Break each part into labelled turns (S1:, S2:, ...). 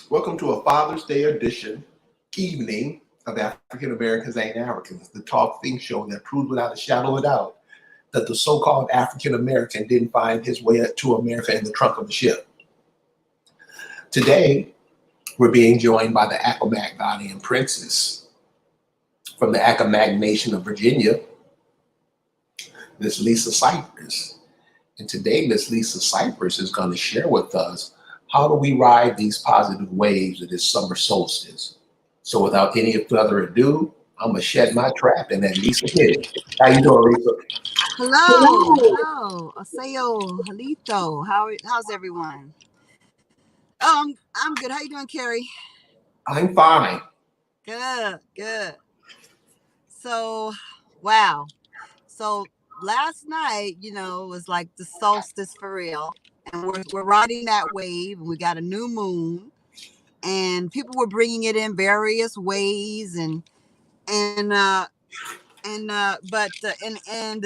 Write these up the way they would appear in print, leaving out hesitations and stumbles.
S1: Welcome to a Father's Day edition evening of African Americans and Africans, the talk think show that proves without a shadow of a doubt that the so-called African American didn't find his way to America in the trunk of a ship. Today, we're being joined by the Accomack Ghanaian princess from the Accomack Nation of Virginia, Miss Lisa Cypress. And today, Miss Lisa Cypress is going to share with us how do we ride these positive waves of this summer solstice. So without any further ado, I'm going to shed my trap and let Lisa hit it. How you doing, Lisa?
S2: Hello, Asayo, Halito. How's everyone? I'm good. How you doing, Carrie?
S1: I'm fine.
S2: Good. So, wow. So last night, was like the solstice for real, and we're riding that wave, and we got a new moon, and people were bringing it in various ways, and the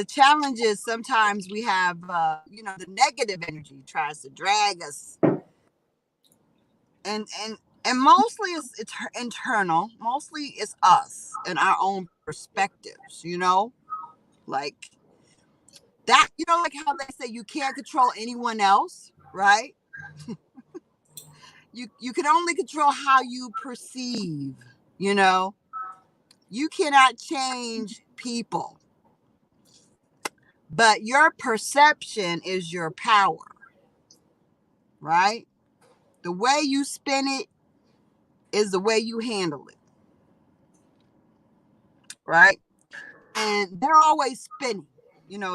S2: challenge is sometimes we have the negative energy tries to drag us, and mostly it's internal, mostly it's us and our own perspectives, like that, like how they say you can't control anyone else, right? you can only control how you perceive. You cannot change people, but your perception is your power, right? The way you spin it is the way you handle it, right? And they're always spinning.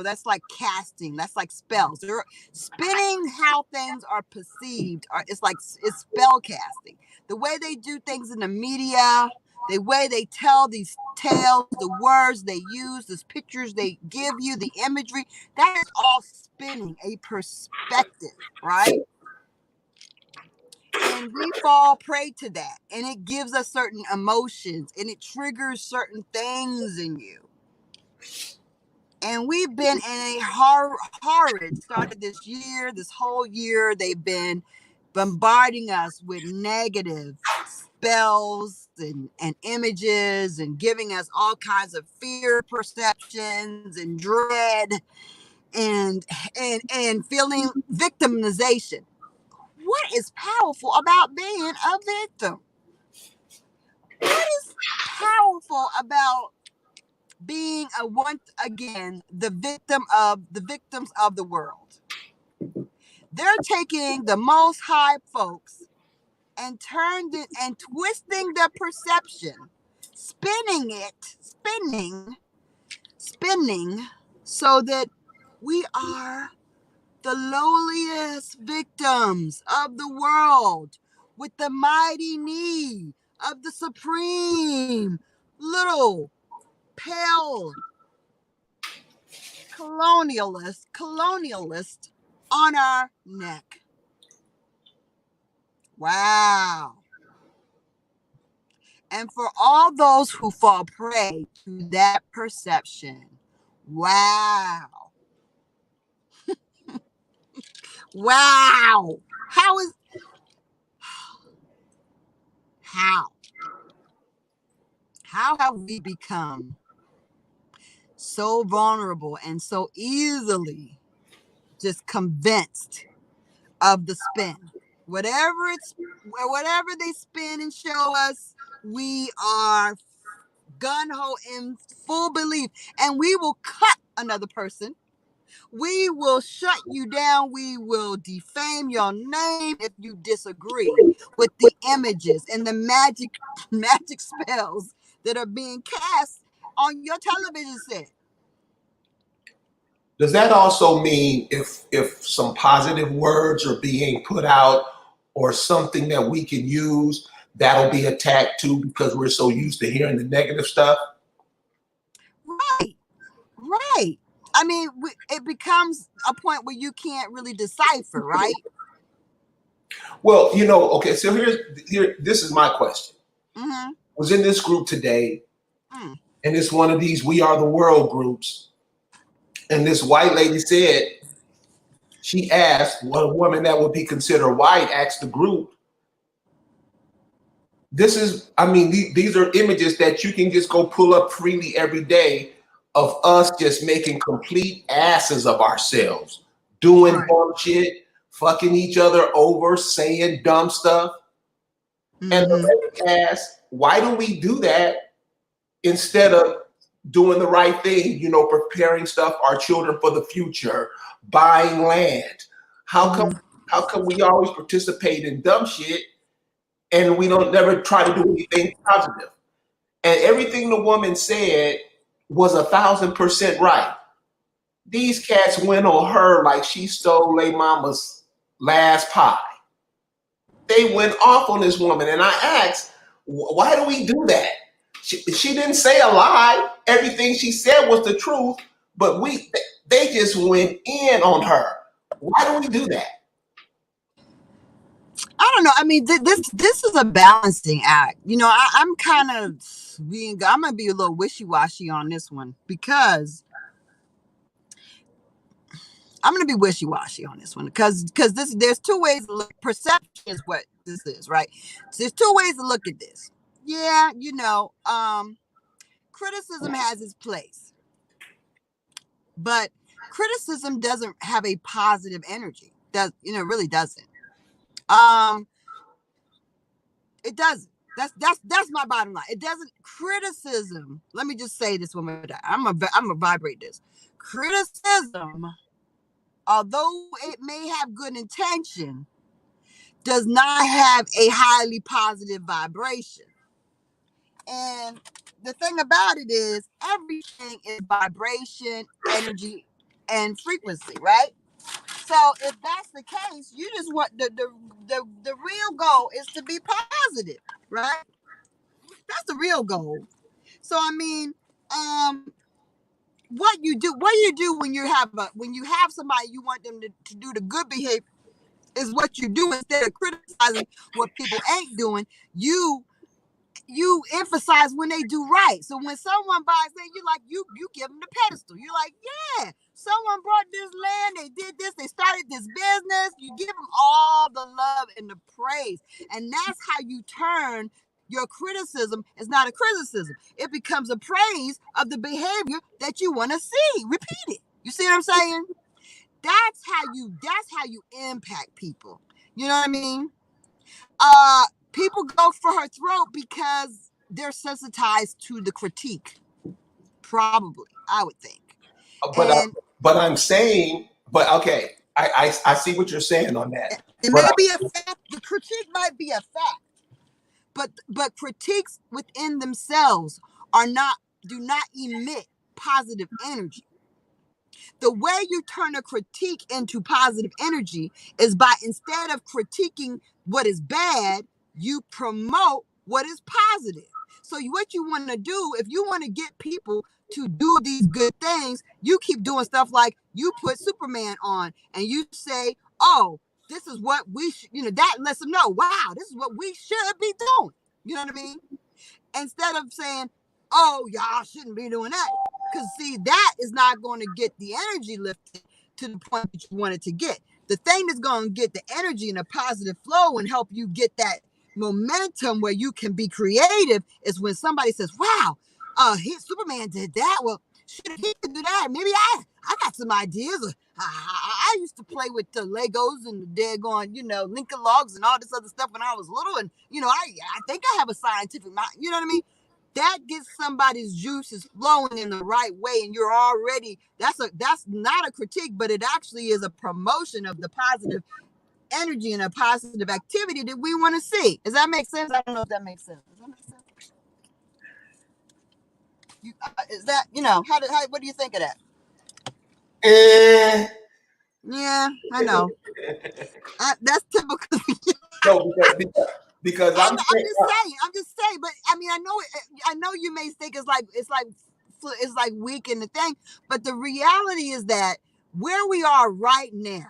S2: That's like casting. That's like spells. They're spinning how things are perceived. It's spell casting. The way they do things in the media, the way they tell these tales, the words they use, the pictures they give you, the imagery, that is all spinning a perspective, right? And we fall prey to that. And it gives us certain emotions, and it triggers certain things in you. And we've been in a horrid, started this whole year, they've been bombarding us with negative spells and images and giving us all kinds of fear perceptions and dread and feeling victimization. What is powerful about being a victim? What is powerful about being the victims of the world? They're taking the Most High folks and turned it and twisting the perception, spinning so that we are the lowliest victims of the world with the mighty knee of the supreme little pale colonialist on our neck. Wow. And for all those who fall prey to that perception, wow. Wow. How have we become so vulnerable and so easily just convinced of the spin? Whatever they spin and show us, we are gung-ho in full belief, and we will cut another person. We will shut you down. We will defame your name if you disagree with the images and the magic spells that are being cast on your television set.
S1: Does that also mean if some positive words are being put out or something that we can use, that'll be attacked too because we're so used to hearing the negative stuff?
S2: Right. I mean, it becomes a point where you can't really decipher, right?
S1: Well, okay, so this is my question.
S2: Mm-hmm.
S1: I was in this group today, and it's one of these We Are the World groups. And this white lady said, she asked, a woman that would be considered white asked the group, This is, I mean, these are images that you can just go pull up freely every day of us just making complete asses of ourselves, doing
S2: Right.
S1: dumb shit, fucking each other over, saying dumb stuff. And
S2: Mm-hmm.
S1: the lady asked, why do we do that instead of doing the right thing, you know, preparing stuff, our children for the future, buying land? How come
S2: Mm-hmm.
S1: how come we always participate in dumb shit and we don't never try to do anything positive? And everything the woman said was 1,000% right. These cats went on her like she stole their mama's last pie. They went off on this woman, and I asked, why do we do that? She didn't say a lie. Everything she said was the truth, but they just went in on her. Why do we do that?
S2: I don't know. I mean, this is a balancing act. You know, I'm kind of being. I'm gonna be a little wishy washy on this one because I'm gonna be wishy washy on this one because this there's two ways to look. Perception is what this is, right? So there's two ways to look at this. Yeah, you know, criticism has its place, but criticism doesn't have a positive energy. Does it really doesn't. Um, it doesn't. That's my bottom line. It doesn't. Criticism. Let me just say this one more time. I'm a vibrate this. Criticism, although it may have good intention, does not have a highly positive vibration. And the thing about it is, everything is vibration, energy, and frequency, right? So if that's the case, you just want the real goal is to be positive, right? That's the real goal. So I mean, what you do when you have somebody you want them to do the good behavior is what you do instead of criticizing what people ain't doing. You emphasize when they do right. So when someone buys it, you give them the pedestal. You're like, yeah, someone brought this land, they did this, they started this business. You give them all the love and the praise, and that's how you turn your criticism is not a criticism. It becomes a praise of the behavior that you want to see repeated. You see what I'm saying? That's how you impact people. You know what I mean? People go for her throat because they're sensitized to the critique. Probably, I would think.
S1: But
S2: And
S1: but I'm saying, but okay, I see what you're saying on that.
S2: it
S1: But
S2: may be a fact. The critique might be a fact, but critiques within themselves are not do not emit positive energy. The way you turn a critique into positive energy is by instead of critiquing what is bad, you promote what is positive. So what you want to do, if you want to get people to do these good things, you keep doing stuff like you put Superman on and you say, oh, this is what that lets them know, wow, this is what we should be doing. You know what I mean? Instead of saying, oh, y'all shouldn't be doing that. Because, see, that is not going to get the energy lifted to the point that you want it to get. The thing that's going to get the energy and a positive flow and help you get that momentum where you can be creative is when somebody says, wow, Superman did that. Well, shit, he could do that. Maybe I got some ideas. I used to play with the Legos and the daggone, Lincoln Logs and all this other stuff when I was little. And, I think I have a scientific mind. You know what I mean? That gets somebody's juices flowing in the right way. And you're already, that's not a critique, but it actually is a promotion of the positive energy and a positive activity that we want to see. Does that make sense? I don't know if that makes sense. Does that make sense? Is that, what do you think of that?
S1: eh,
S2: Yeah, I know. That's typical.
S1: no, because
S2: I'm just saying. But I mean, I know you may think it's like weak in the thing, but the reality is that where we are right now,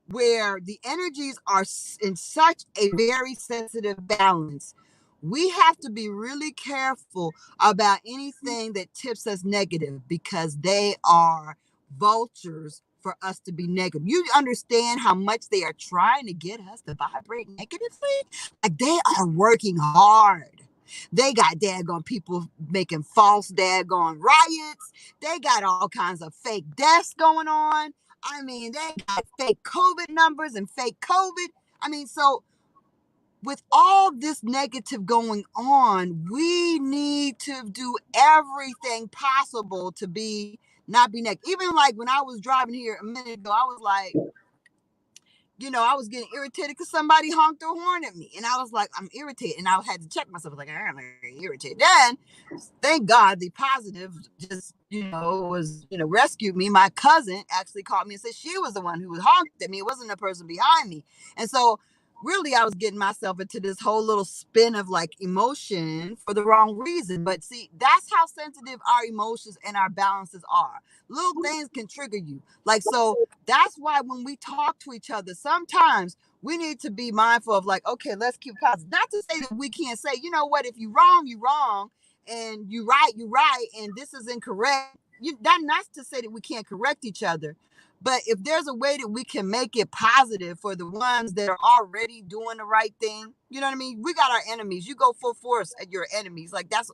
S2: where the energies are in such a very sensitive balance, we have to be really careful about anything that tips us negative because they are vultures for us to be negative. You understand how much they are trying to get us to vibrate negatively? Like, they are working hard. They got daggone people making false daggone riots. They got all kinds of fake deaths going on. I mean, they got fake COVID numbers and fake COVID. I mean, so with all this negative going on, we need to do everything possible to not be negative. Even like when I was driving here a minute ago, I was like, I was getting irritated because somebody honked their horn at me. And I was like, I'm irritated. And I had to check myself. Like, I'm irritated. Then, thank God, the positive just, rescued me. My cousin actually called me and said she was the one who was honked at me. It wasn't the person behind me. And so, really, I was getting myself into this whole little spin of like emotion for the wrong reason. But see, that's how sensitive our emotions and our balances are. Little things can trigger you. Like, so that's why when we talk to each other, sometimes we need to be mindful of like, okay, let's keep positive. Not to say that we can't say, you know what, if you're wrong, you're wrong, and you're right, and this is incorrect. That's not to say that we can't correct each other. But if there's a way that we can make it positive for the ones that are already doing the right thing, you know what I mean? We got our enemies. You go full force at your enemies. Like, that's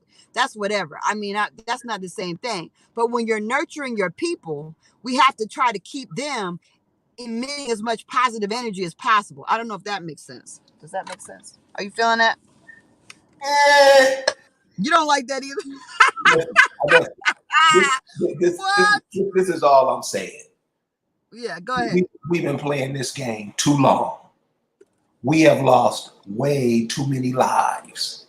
S2: whatever. I mean, that's not the same thing. But when you're nurturing your people, we have to try to keep them emitting as much positive energy as possible. I don't know if that makes sense. Does that make sense? Are you feeling that? You don't like that either?
S1: This is all I'm saying.
S2: Yeah, go ahead.
S1: We've been playing this game too long. We have lost way too many lives.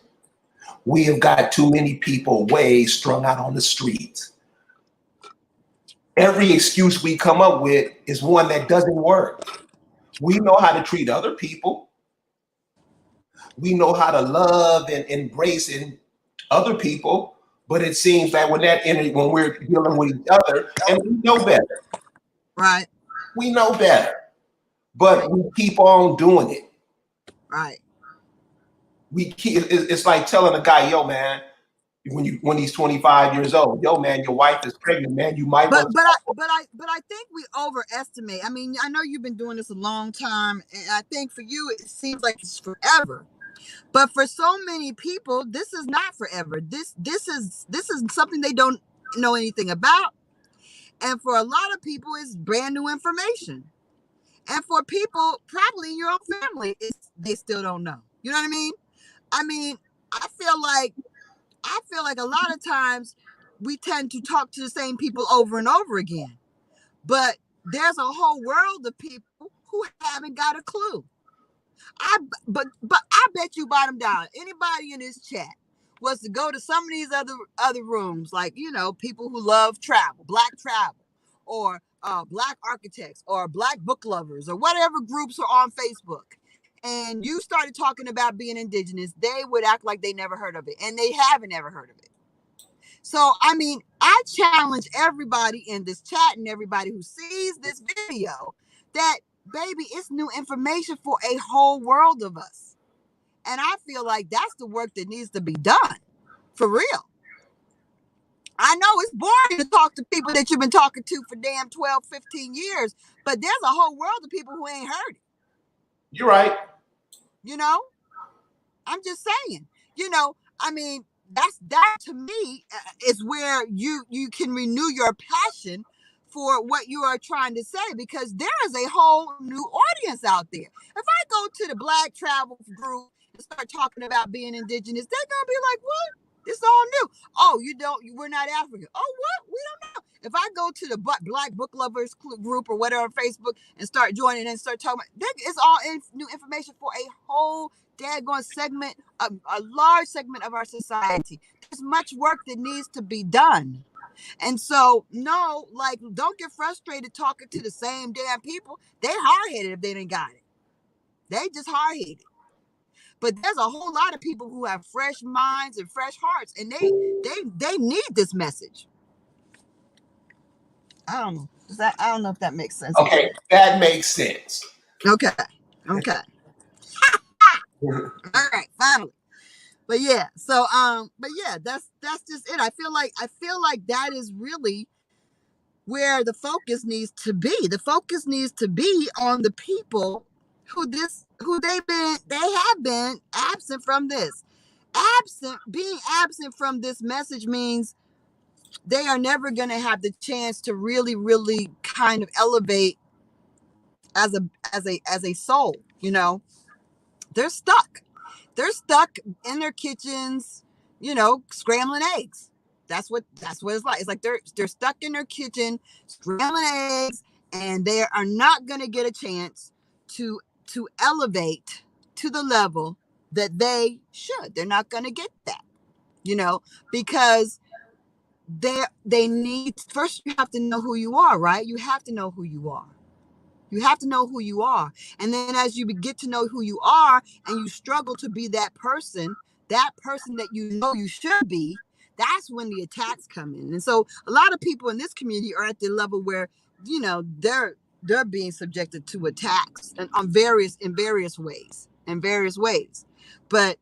S1: We have got too many people way strung out on the streets. Every excuse we come up with is one that doesn't work. We know how to treat other people. We know how to love and embrace other people, but it seems that when we're dealing with each other, and we know better.
S2: Right.
S1: We know better, but we keep on doing it.
S2: Right.
S1: It's like telling a guy, yo, man, when he's 25 years old, yo, man, your wife is pregnant, man, you might
S2: But I think we overestimate. I mean, I know you've been doing this a long time, and I think for you it seems like it's forever. But for so many people, this is not forever. This is something they don't know anything about. And for a lot of people, it's brand new information. And for people probably in your own family, they still don't know. You know what I mean? I mean, I feel like a lot of times we tend to talk to the same people over and over again. But there's a whole world of people who haven't got a clue. But I bet you bottom dollar, anybody in this chat was to go to some of these other rooms, like, people who love travel, black travel, or black architects, or black book lovers, or whatever groups are on Facebook, and you started talking about being indigenous, they would act like they never heard of it, and they haven't ever heard of it. So, I mean, I challenge everybody in this chat and everybody who sees this video that, baby, it's new information for a whole world of us. And I feel like that's the work that needs to be done. For real. I know it's boring to talk to people that you've been talking to for damn 12, 15 years, but there's a whole world of people who ain't heard it.
S1: You're right.
S2: I'm just saying, I mean, that to me is where you can renew your passion for what you are trying to say, because there is a whole new audience out there. If I go to the black travel group and start talking about being indigenous, they're gonna be like, what? It's all new. Oh, we're not African. Oh, what? We don't know. If I go to the black book lovers group or whatever on Facebook and start joining and start talking about, it's all new information for a whole daggone segment, a large segment of our society. There's much work that needs to be done. And so, no, like, don't get frustrated talking to the same damn people. They hard-headed if they didn't got it. They just hard-headed. But there's a whole lot of people who have fresh minds and fresh hearts, and they need this message. I don't know. I don't know if that makes sense.
S1: Okay, that makes sense.
S2: Okay. All right, finally. But yeah, that's just it. I feel like that is really where the focus needs to be. The focus needs to be on the people they have been absent from this. Being absent from this message means they are never going to have the chance to really, really kind of elevate as a soul. They're stuck. They're stuck in their kitchens, scrambling eggs. That's what it's like. It's like they're stuck in their kitchen scrambling eggs, and they are not going to get a chance to elevate to the level that they should. They're not going to get that, because they need, first you have to know who you are, right? You have to know who you are. You have to know who you are. And then as you get to know who you are and you struggle to be that person that you know you should be, that's when the attacks come in. And so a lot of people in this community are at the level where, they're being subjected to attacks and in various ways. But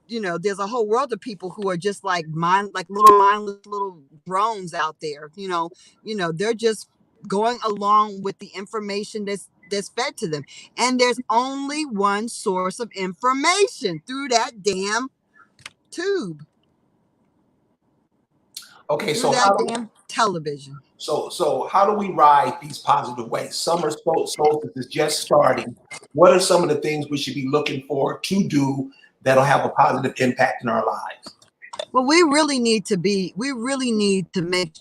S2: there's a whole world of people who are just like little mindless little drones out there. They're just going along with the information that's fed to them. And there's only one source of information through that damn tube.
S1: Okay,
S2: through that damn television.
S1: So how do we ride these positive ways? Summer solstice is just starting. What are some of the things we should be looking for to do that'll have a positive impact in our lives?
S2: Well, we really need to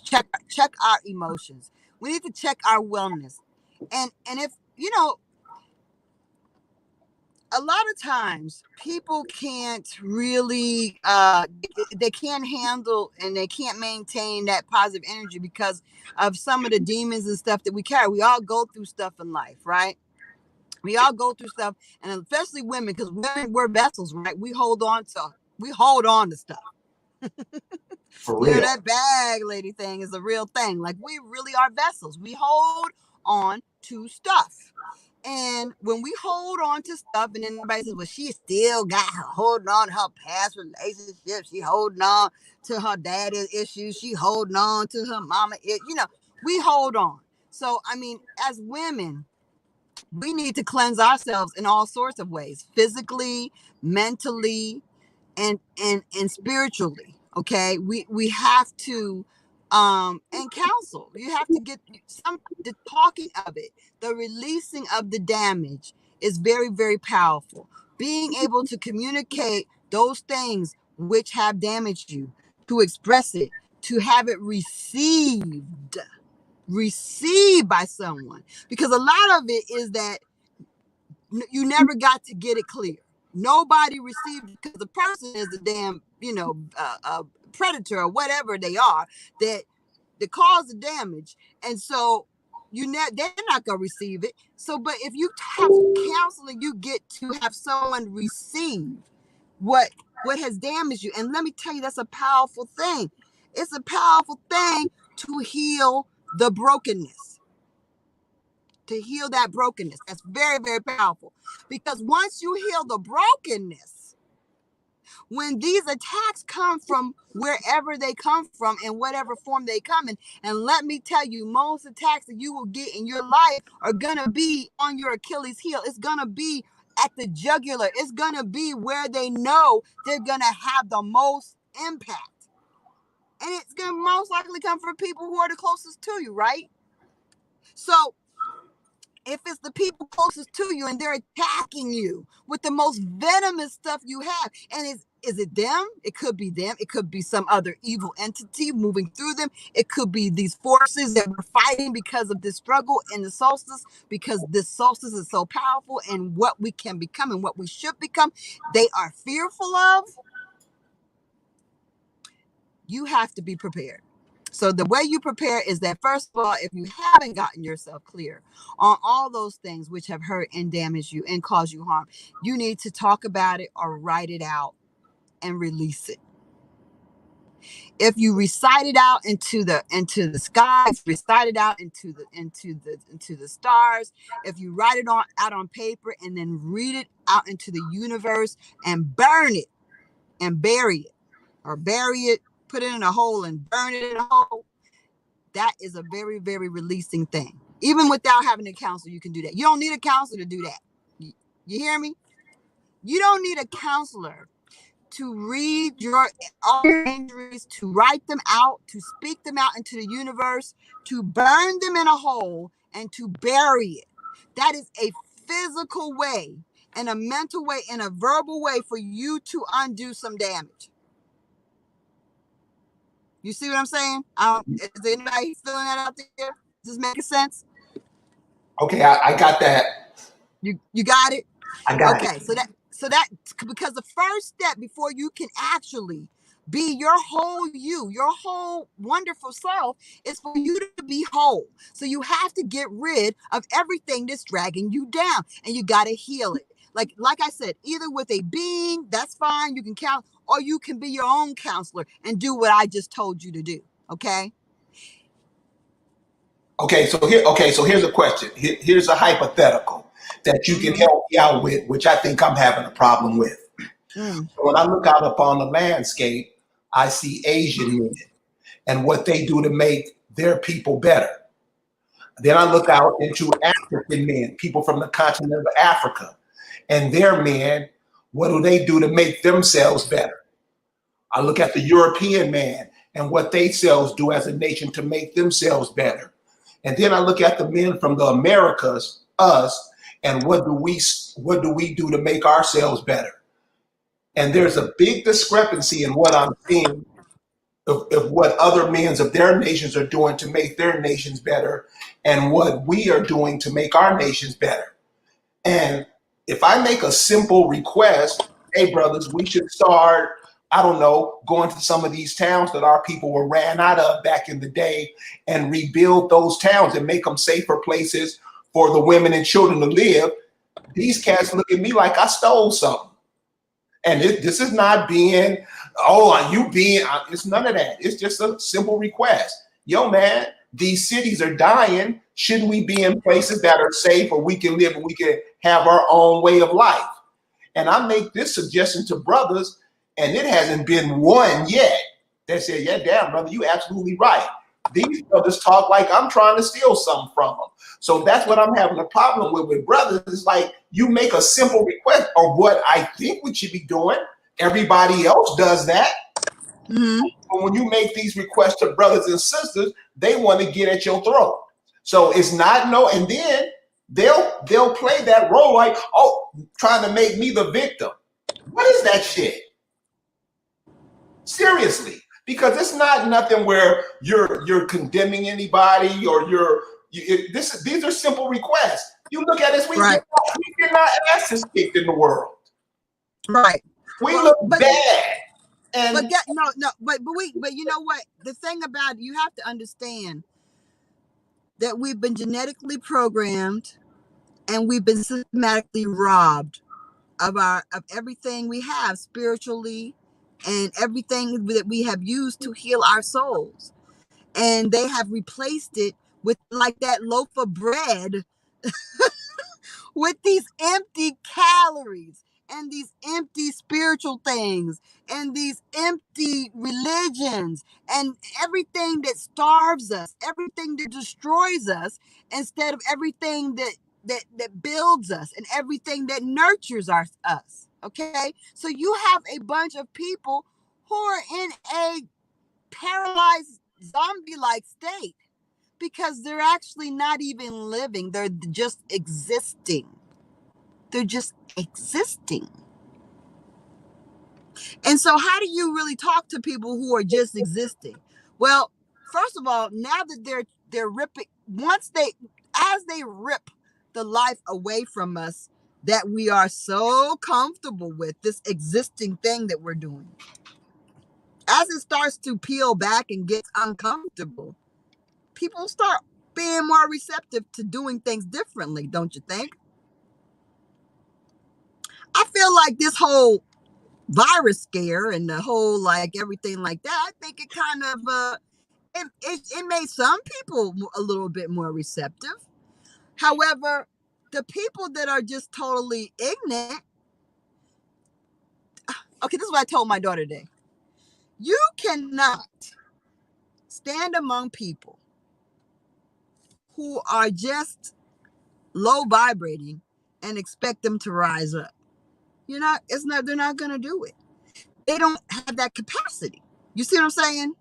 S2: check our emotions. We need to check our wellness. And if, a lot of times people can't really they can't handle and they can't maintain that positive energy because of some of the demons and stuff that we carry. We all go through stuff in life, right? We all go through stuff, and especially women, because women, we're vessels, right? We hold on to stuff.
S1: For real.
S2: That bag lady thing is a real thing. Like, we really are vessels. We hold on to stuff. And when we hold on to stuff, and then everybody says, well, she still got her holding on to her past relationship. She holding on to her daddy's issues. She holding on to her mama. We hold on. So, I mean, as women, we need to cleanse ourselves in all sorts of ways, physically, mentally, and spiritually. Okay, we have to and counsel. You have to get the talking of it, the releasing of the damage is very, very powerful. Being able to communicate those things which have damaged you, to express it, to have it received by someone, because a lot of it is that you never got to get it clear. Nobody received it because the person is a damn, predator or whatever they are that cause the damage. And so they're not going to receive it. So, but if you have counseling, you get to have someone receive what has damaged you. And let me tell you, that's a powerful thing. It's a powerful thing to heal the brokenness. To heal that brokenness. That's very, very powerful. Because once you heal the brokenness, when these attacks come from wherever they come from, in whatever form they come in, and let me tell you, most attacks that you will get in your life are going to be on your Achilles heel. It's going to be at the jugular. It's going to be where they know they're going to have the most impact. And it's going to most likely come from people who are the closest to you, right? So if it's the people closest to you and they're attacking you with the most venomous stuff you have, and is it them? It could be them. It could be some other evil entity moving through them. It could be these forces that we're fighting because of this struggle in the solstice, because this solstice is so powerful and what we can become and what we should become, they are fearful of. You have to be prepared. So the way you prepare is that, first of all, if you haven't gotten yourself clear on all those things which have hurt and damaged you and caused you harm, you need to talk about it or write it out and release it. If you recite it out into the sky, if you recite it out into the stars, if you write it out on paper and then read it out into the universe and burn it and bury it, or bury it, put it in a hole and burn it in a hole, that is a very, very releasing thing. Even without having a counselor, you can do that. You don't need a counselor to do that. You hear me? You don't need a counselor to read all your injuries, to write them out, to speak them out into the universe, to burn them in a hole, and to bury it. That is a physical way and a mental way and a verbal way for you to undo some damage. You see what I'm saying? Is anybody feeling that out there? Is this making sense?
S1: Okay, I got that.
S2: You got it?
S1: I got it.
S2: Okay, so that because the first step before you can actually be your whole you, your whole wonderful self, is for you to be whole. So you have to get rid of everything that's dragging you down, and you got to heal it. Like I said, either with a being, that's fine, you can count, or you can be your own counselor and do what I just told you to do. Okay?
S1: So here's a question. Here's a hypothetical that you can
S2: Mm-hmm.
S1: help me out with, which I think I'm having a problem with.
S2: Mm.
S1: So when I look out upon the landscape, I see Asian men and what they do to make their people better. Then I look out into African men, people from the continent of Africa, and their men, what do they do to make themselves better? I look at the European man and what they selves do as a nation to make themselves better. And then I look at the men from the Americas, us, and what do we do to make ourselves better? And there's a big discrepancy in what I'm seeing of what other men of their nations are doing to make their nations better and what we are doing to make our nations better. And if I make a simple request, hey, brothers, we should start, I don't know, going to some of these towns that our people were ran out of back in the day and rebuild those towns and make them safer places for the women and children to live. These cats look at me like I stole something. And this is not being, it's none of that. It's just a simple request. Yo, man, these cities are dying. Shouldn't we be in places that are safe where we can live and we can have our own way of life? And I make this suggestion to brothers, and it hasn't been one yet that said, yeah, damn, brother, you absolutely right. These brothers talk like I'm trying to steal something from them. So that's what I'm having a problem with brothers. It's like you make a simple request of what I think we should be doing. Everybody else does that.
S2: Mm-hmm.
S1: But when you make these requests to brothers and sisters, they want to get at your throat. So it's not no, and then they'll play that role like, oh, trying to make me the victim. What is that shit? Seriously, because it's not nothing where you're condemning anybody or these are simple requests. You look at us, we
S2: Right.
S1: get our asses kicked in the world.
S2: Right.
S1: We look bad.
S2: But you know what? The thing about it, you have to understand that we've been genetically programmed and we've been systematically robbed of everything we have spiritually and everything that we have used to heal our souls. And they have replaced it with like that loaf of bread with these empty calories and these empty spiritual things and these empty religions and everything that starves us, everything that destroys us, instead of everything that builds us and everything that nurtures us. Okay, so you have a bunch of people who are in a paralyzed zombie-like state because they're actually not even living, they're just existing. They're just existing. And so how do you really talk to people who are just existing? Well, first of all, now that they're ripping, as they rip the life away from us that we are so comfortable with, this existing thing that we're doing, as it starts to peel back and get uncomfortable, people start being more receptive to doing things differently, don't you think? I feel like this whole virus scare and the whole like everything like that, I think it kind of it made some people a little bit more receptive. However, the people that are just totally ignorant, okay, this is what I told my daughter today. You cannot stand among people who are just low vibrating and expect them to rise up. They're not going to do it. They don't have that capacity. You see what I'm saying?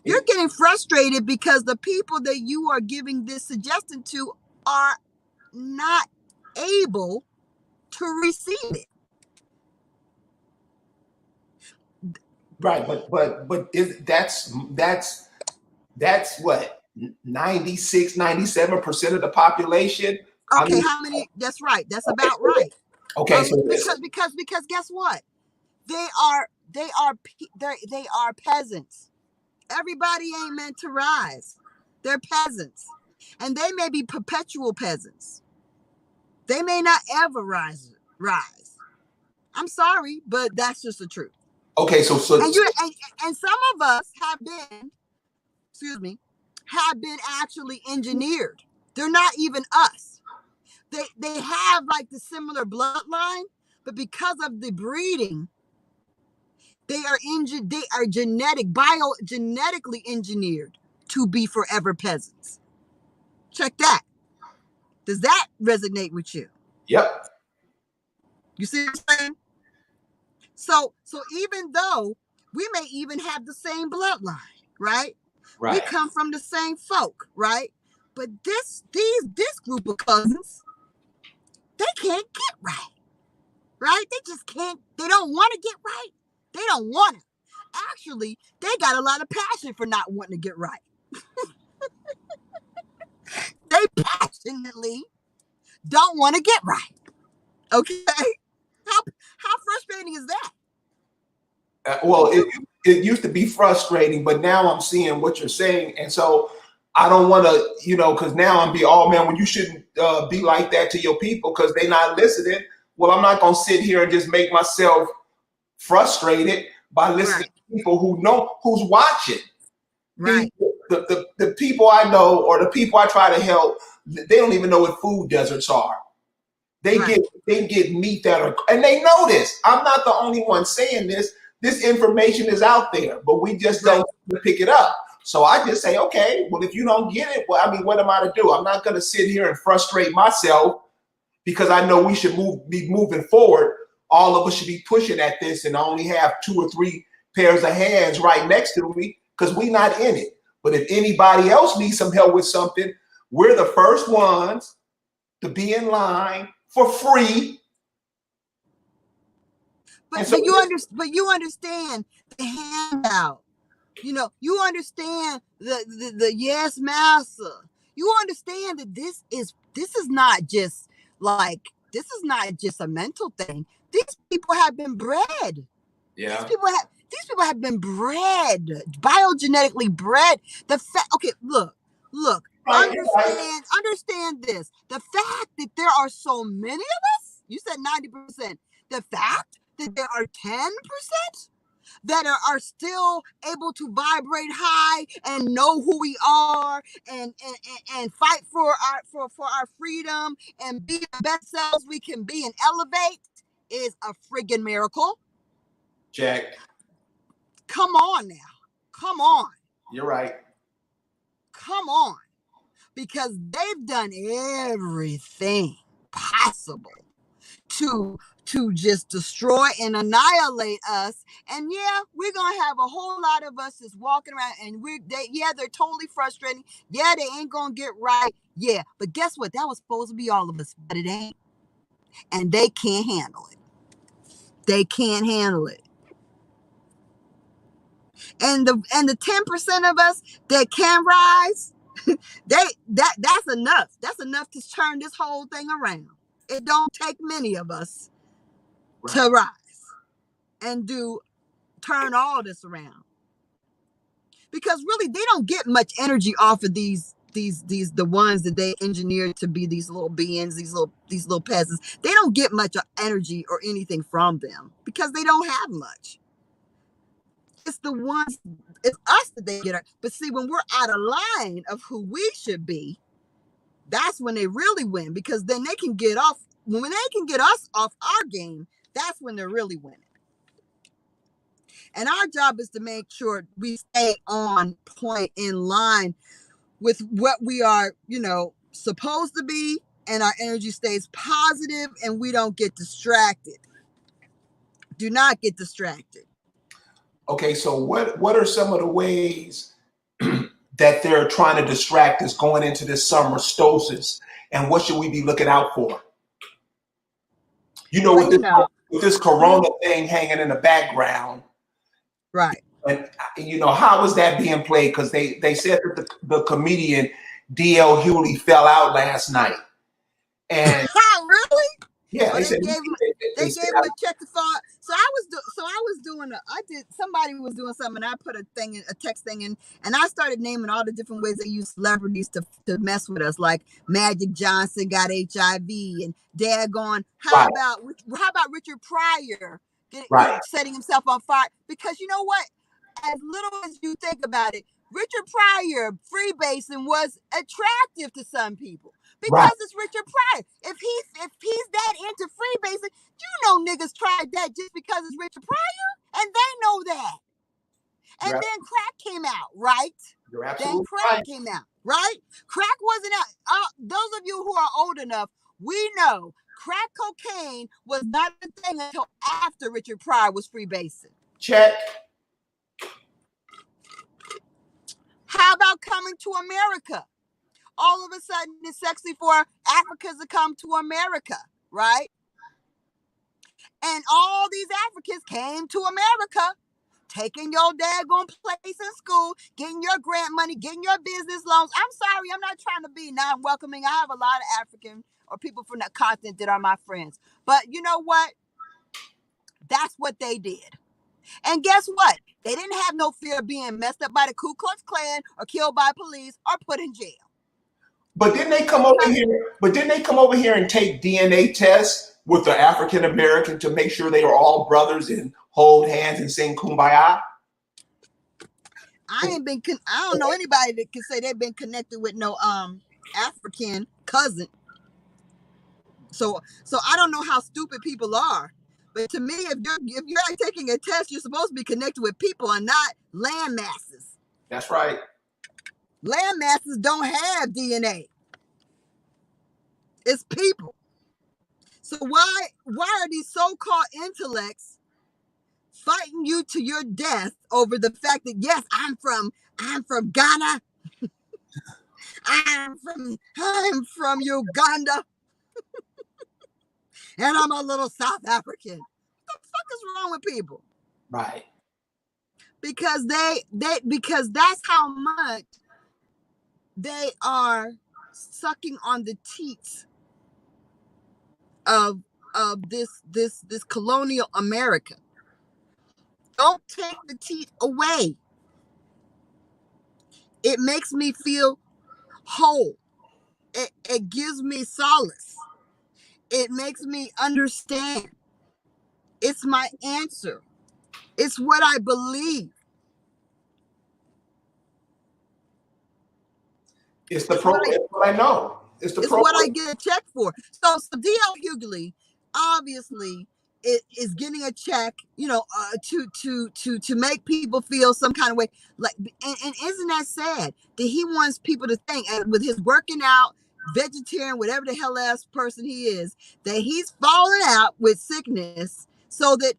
S2: You're getting frustrated because the people that you are giving this suggestion to are not able to receive it.
S1: Right, but that's what 96-97% of the population.
S2: Okay,
S1: I mean,
S2: how many? That's right. That's about right.
S1: okay, so
S2: Because guess what? They are peasants. Everybody ain't meant to rise. They're peasants, and they may be perpetual peasants. They may not ever rise. I'm sorry, but that's just the truth.
S1: Okay, so
S2: and some of us have been actually engineered. They're not even us. They have like the similar bloodline, but because of the breeding, they are biogenetically engineered to be forever peasants. Check that. Does that resonate with you?
S1: Yep.
S2: You see what I'm saying? So even though we may even have the same bloodline, right?
S1: Right.
S2: We come from the same folk, right? But this group of cousins, they can't get right. Right? They just can't. They don't want to get right. They don't want it. Actually, they got a lot of passion for not wanting to get right. They passionately don't want to get right. Okay? How frustrating is that?
S1: Well, it used to be frustrating, but now I'm seeing what you're saying, and so I don't want to, because now I'm man, when you shouldn't be like that to your people because they're not listening. Well, I'm not gonna sit here and just make myself frustrated by listening to people who know who's watching.
S2: Right.
S1: The people I know or the people I try to help, they don't even know what food deserts are. They get meat that are, and they know this. I'm not the only one saying this. This information is out there, but we just don't pick it up. So I just say, okay, well, if you don't get it, well, I mean, what am I to do? I'm not going to sit here and frustrate myself because I know we should be moving forward. All of us should be pushing at this, and I only have 2 or 3 pairs of hands right next to me because we're not in it. But if anybody else needs some help with something, we're the first ones to be in line for free.
S2: But you understand the handout. You understand the yes master. You understand that this is not just a mental thing. These people have been bred.
S1: Yeah.
S2: These people have been bred, biogenetically bred. Okay, look. Understand this. The fact that there are so many of us, you said 90%. The fact that there are 10% that are still able to vibrate high and know who we are and fight for our freedom and be the best selves we can be and elevate is a friggin' miracle.
S1: Jack.
S2: Come on now. Come on.
S1: You're right.
S2: Come on. Because they've done everything possible to just destroy and annihilate us. And yeah, we're gonna have a whole lot of us just walking around and they're totally frustrating. Yeah, they ain't gonna get right. Yeah, but guess what? That was supposed to be all of us, but it ain't. And they can't handle it. They can't handle it. And the 10% of us that can rise, that's enough. That's enough to turn this whole thing around. It don't take many of us to rise and turn all this around. Because really, they don't get much energy off of these the ones that they engineered to be these little beings, these little peasants. They don't get much energy or anything from them because they don't have much. It's us that they get. But see, when we're out of line of who we should be, that's when they really win, because then they can get off. When they can get us off our game, that's when they're really winning. And our job is to make sure we stay on point in line with what we are, supposed to be, and our energy stays positive and we don't get distracted. Do not get distracted.
S1: Okay, so what are some of the ways that they're trying to distract us going into this summer solstice, and what should we be looking out for?
S2: Well,
S1: With this corona thing hanging in the background,
S2: right?
S1: and how is that being played? Because they said that the comedian D.L. Hewley fell out last night, and
S2: really?
S1: yeah,
S2: they gave him a check to fall. Somebody was doing something, and I put a text thing in, and I started naming all the different ways they use celebrities to mess with us, like Magic Johnson got HIV, and daggone, how about Richard Pryor setting himself on fire? Because you know what? As little as you think about it, Richard Pryor freebasing was attractive to some people. Because it's Richard Pryor. If he's that into freebasing, niggas tried that just because it's Richard Pryor, and they know that. And then crack came out, right?
S1: You're absolutely
S2: came out, right? Crack wasn't out. Those of you who are old enough, we know crack cocaine was not a thing until after Richard Pryor was freebasing.
S1: Check.
S2: How about Coming to America? All of a sudden, it's sexy for Africans to come to America, right? And all these Africans came to America, taking your daggone place in school, getting your grant money, getting your business loans. I'm sorry, I'm not trying to be non-welcoming. I have a lot of African or people from that continent that are my friends. But you know what? That's what they did. And guess what? They didn't have no fear of being messed up by the Ku Klux Klan or killed by police or put in jail.
S1: But didn't they come over here? But didn't they come over here and take DNA tests with the African American to make sure they were all brothers and hold hands and sing Kumbaya?
S2: I don't know anybody that can say they've been connected with no African cousin. So I don't know how stupid people are. But to me, if you're taking a test, you're supposed to be connected with people and not land masses.
S1: That's right.
S2: Land masses don't have DNA. It's people. So why are these so-called intellects fighting you to your death over the fact that yes, I'm from Ghana. I'm from Uganda. And I'm a little South African. What the fuck is wrong with people?
S1: Right.
S2: Because because that's how much they are sucking on the teats of this colonial America. Don't take the teat away. It makes me feel whole. It gives me solace. It makes me understand. It's my answer. It's what I believe.
S1: It's what I know. It's
S2: what I get a check for. So D.L. Hughley obviously is getting a check, to make people feel some kind of way. Like, and isn't that sad that he wants people to think, and with his working out, vegetarian, whatever the hell ass person he is, that he's falling out with sickness, so that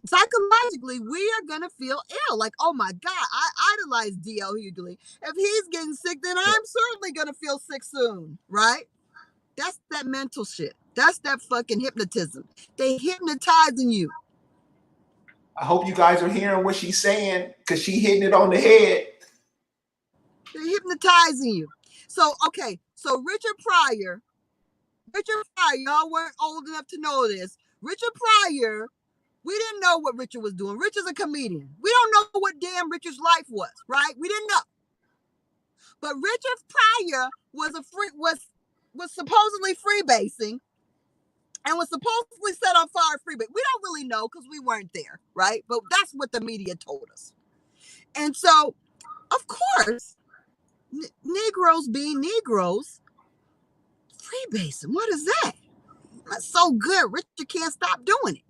S2: psychologically we are gonna feel ill. Like, oh my God, I idolize D.L. Hughley. If he's getting sick, then I'm certainly gonna feel sick soon, right? That's that mental shit. That's that fucking hypnotism. They hypnotizing you.
S1: I hope you guys are hearing what she's saying, because she hitting it on the head.
S2: They're hypnotizing you. So, okay, so Richard Pryor, y'all weren't old enough to know this. Richard Pryor, we didn't know what Richard was doing. Richard's a comedian. We don't know what damn Richard's life was, right? We didn't know. But Richard Pryor was supposedly freebasing and was supposedly set on fire freebase. We don't really know because we weren't there, right? But that's what the media told us. And so, of course, Negroes being Negroes, freebasing. What is that? That's so good. Richard can't stop doing it.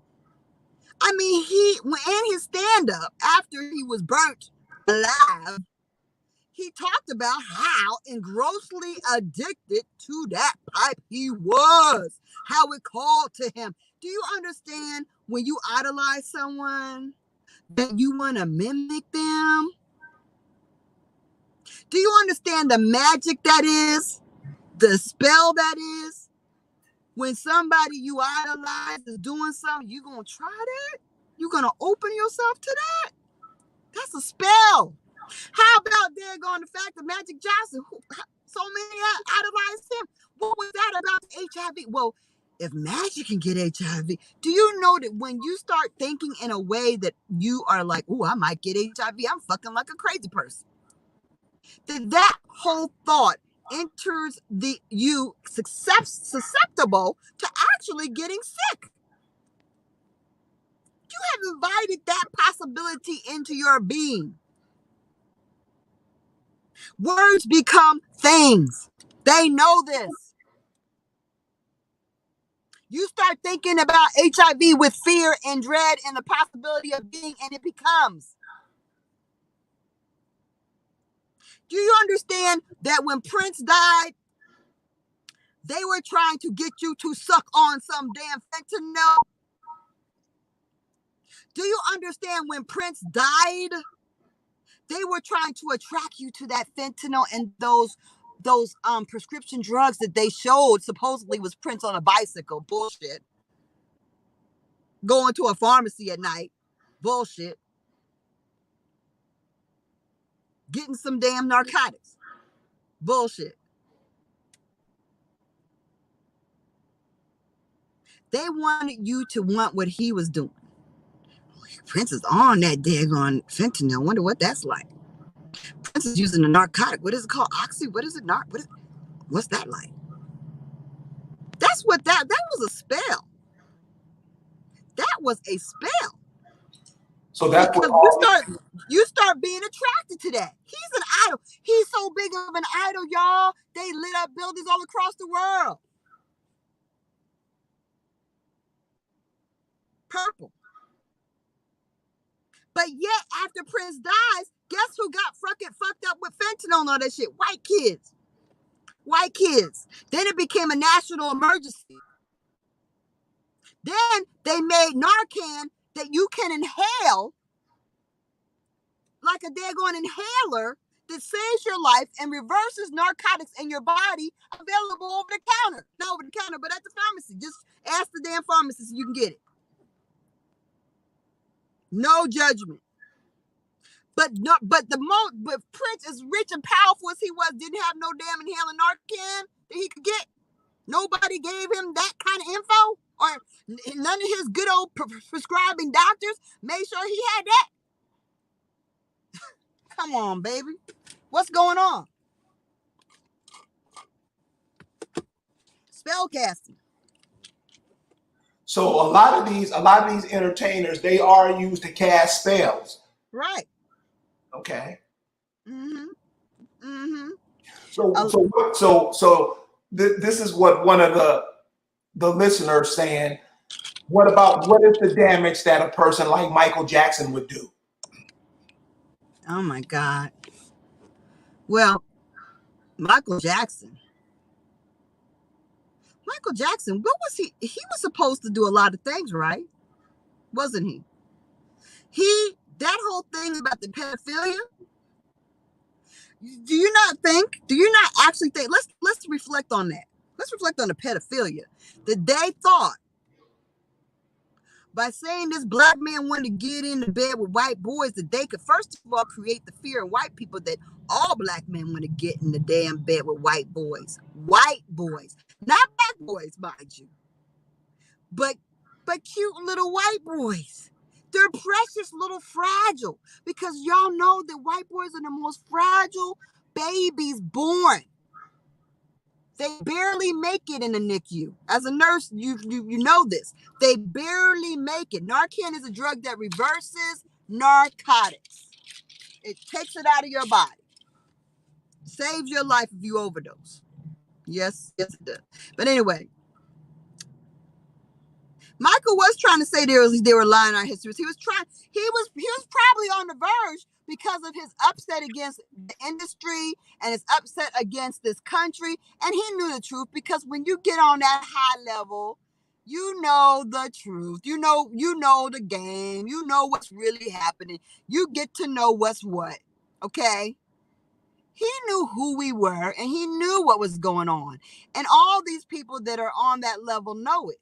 S2: I mean, in his stand-up, after he was burnt alive, he talked about how engrossly addicted to that pipe he was, how it called to him. Do you understand when you idolize someone that you want to mimic them? Do you understand the magic that is? The spell that is? When somebody you idolize is doing something, you're going to try that? You're going to open yourself to that? That's a spell. How about daggone the fact that Magic Johnson, so many idolized him? What was that about HIV? Well, if Magic can get HIV, do you know that when you start thinking in a way that you are like, oh, I might get HIV, I'm fucking like a crazy person, that whole thought enters you susceptible to actually getting sick. You have invited that possibility into your being. Words become things. They know this. You start thinking about HIV with fear and dread and the possibility of being, and it becomes. Do you understand that when Prince died, they were trying to get you to suck on some damn fentanyl? Do you understand when Prince died, they were trying to attract you to that fentanyl and those prescription drugs that they showed supposedly was Prince on a bicycle? Bullshit. Going to a pharmacy at night? Bullshit. Getting some damn narcotics? Bullshit. They wanted you to want what he was doing. Prince is on that daggone fentanyl. Wonder what that's like. Prince is using a narcotic. What is it called? Oxy? What is it? What's that like? That's what that was a spell. That was a spell.
S1: So that's
S2: because
S1: what
S2: you start being attracted to that. He's an idol. He's so big of an idol, y'all. They lit up buildings all across the world. Purple. But yet, after Prince dies, guess who got fucked up with fentanyl and all that shit? White kids. White kids. Then it became a national emergency. Then they made Narcan that you can inhale like a daggone inhaler that saves your life and reverses narcotics in your body, available over the counter. Not over the counter, but at the pharmacy. Just ask the damn pharmacist, you can get it. No judgment. But Prince, as rich and powerful as he was, didn't have no damn inhaling Narcan that he could get. Nobody gave him that kind of info, or none of his good old prescribing doctors made sure he had that. Come on, baby. What's going on? Spellcasting.
S1: So a lot of these entertainers, they are used to cast spells.
S2: Right.
S1: Okay.
S2: Mm-hmm. Mm-hmm.
S1: So this is what one of the listeners saying. What is the damage that a person like Michael Jackson would do?
S2: Oh my God. Well, Michael Jackson, what was he? He was supposed to do a lot of things, right? Wasn't he? That whole thing about the pedophilia. Do you not actually think, let's reflect on that. Let's reflect on the pedophilia. That they thought by saying this black man wanted to get into bed with white boys, that they could first of all create the fear in white people that all black men want to get in the damn bed with white boys. White boys. Not black boys, mind you. But cute little white boys. They're precious little fragile, because y'all know that white boys are the most fragile babies born. They barely make it in the NICU. As a nurse, you know this. They barely make it. Narcan is a drug that reverses narcotics. It takes it out of your body. Saves your life if you overdose. Yes, it does. But anyway, Michael was trying to say they were lying on history. He was probably on the verge, because of his upset against the industry and his upset against this country. And he knew the truth, because when you get on that high level, you know the truth. You know the game. You know what's really happening. You get to know what's what. Okay? He knew who we were, and he knew what was going on. And all these people that are on that level know it.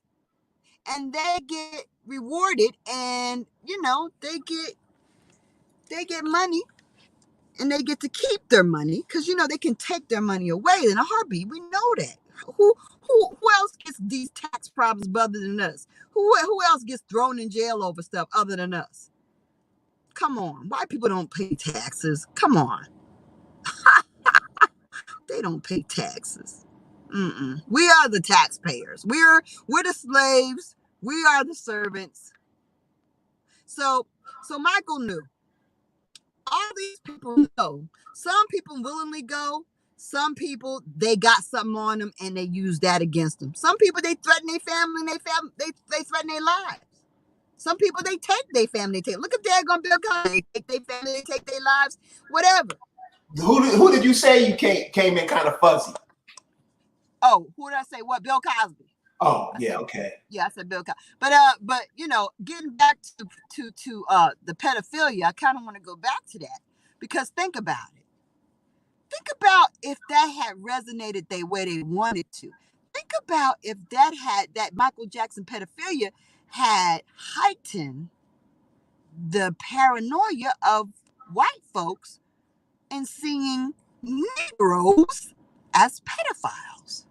S2: And they get rewarded, and they get money, and they get to keep their money, because they can take their money away in a heartbeat. We know that. Who else gets these tax problems other than us? Who else gets thrown in jail over stuff other than us? Come on, white people don't pay taxes. Come on, they don't pay taxes. We are the taxpayers. We're the slaves. We are the servants. So Michael knew. All these people know. Some people willingly go. Some people, they got something on them and they use that against them. Some people, they threaten their family, and they threaten their lives. Some people, they take their family. Look at daggone Bill Cosby. They take their family, they take their lives, whatever.
S1: Who did you say you came in kind of fuzzy?
S2: Oh, who did I say? What? Bill Cosby.
S1: Oh, yeah, okay.
S2: Yeah, I said Bill Cosby. But getting back to the pedophilia, I kind of want to go back to that, because think about it. Think about if that had resonated the way they wanted to. Think about if that Michael Jackson pedophilia had heightened the paranoia of white folks in seeing Negroes as pedophiles.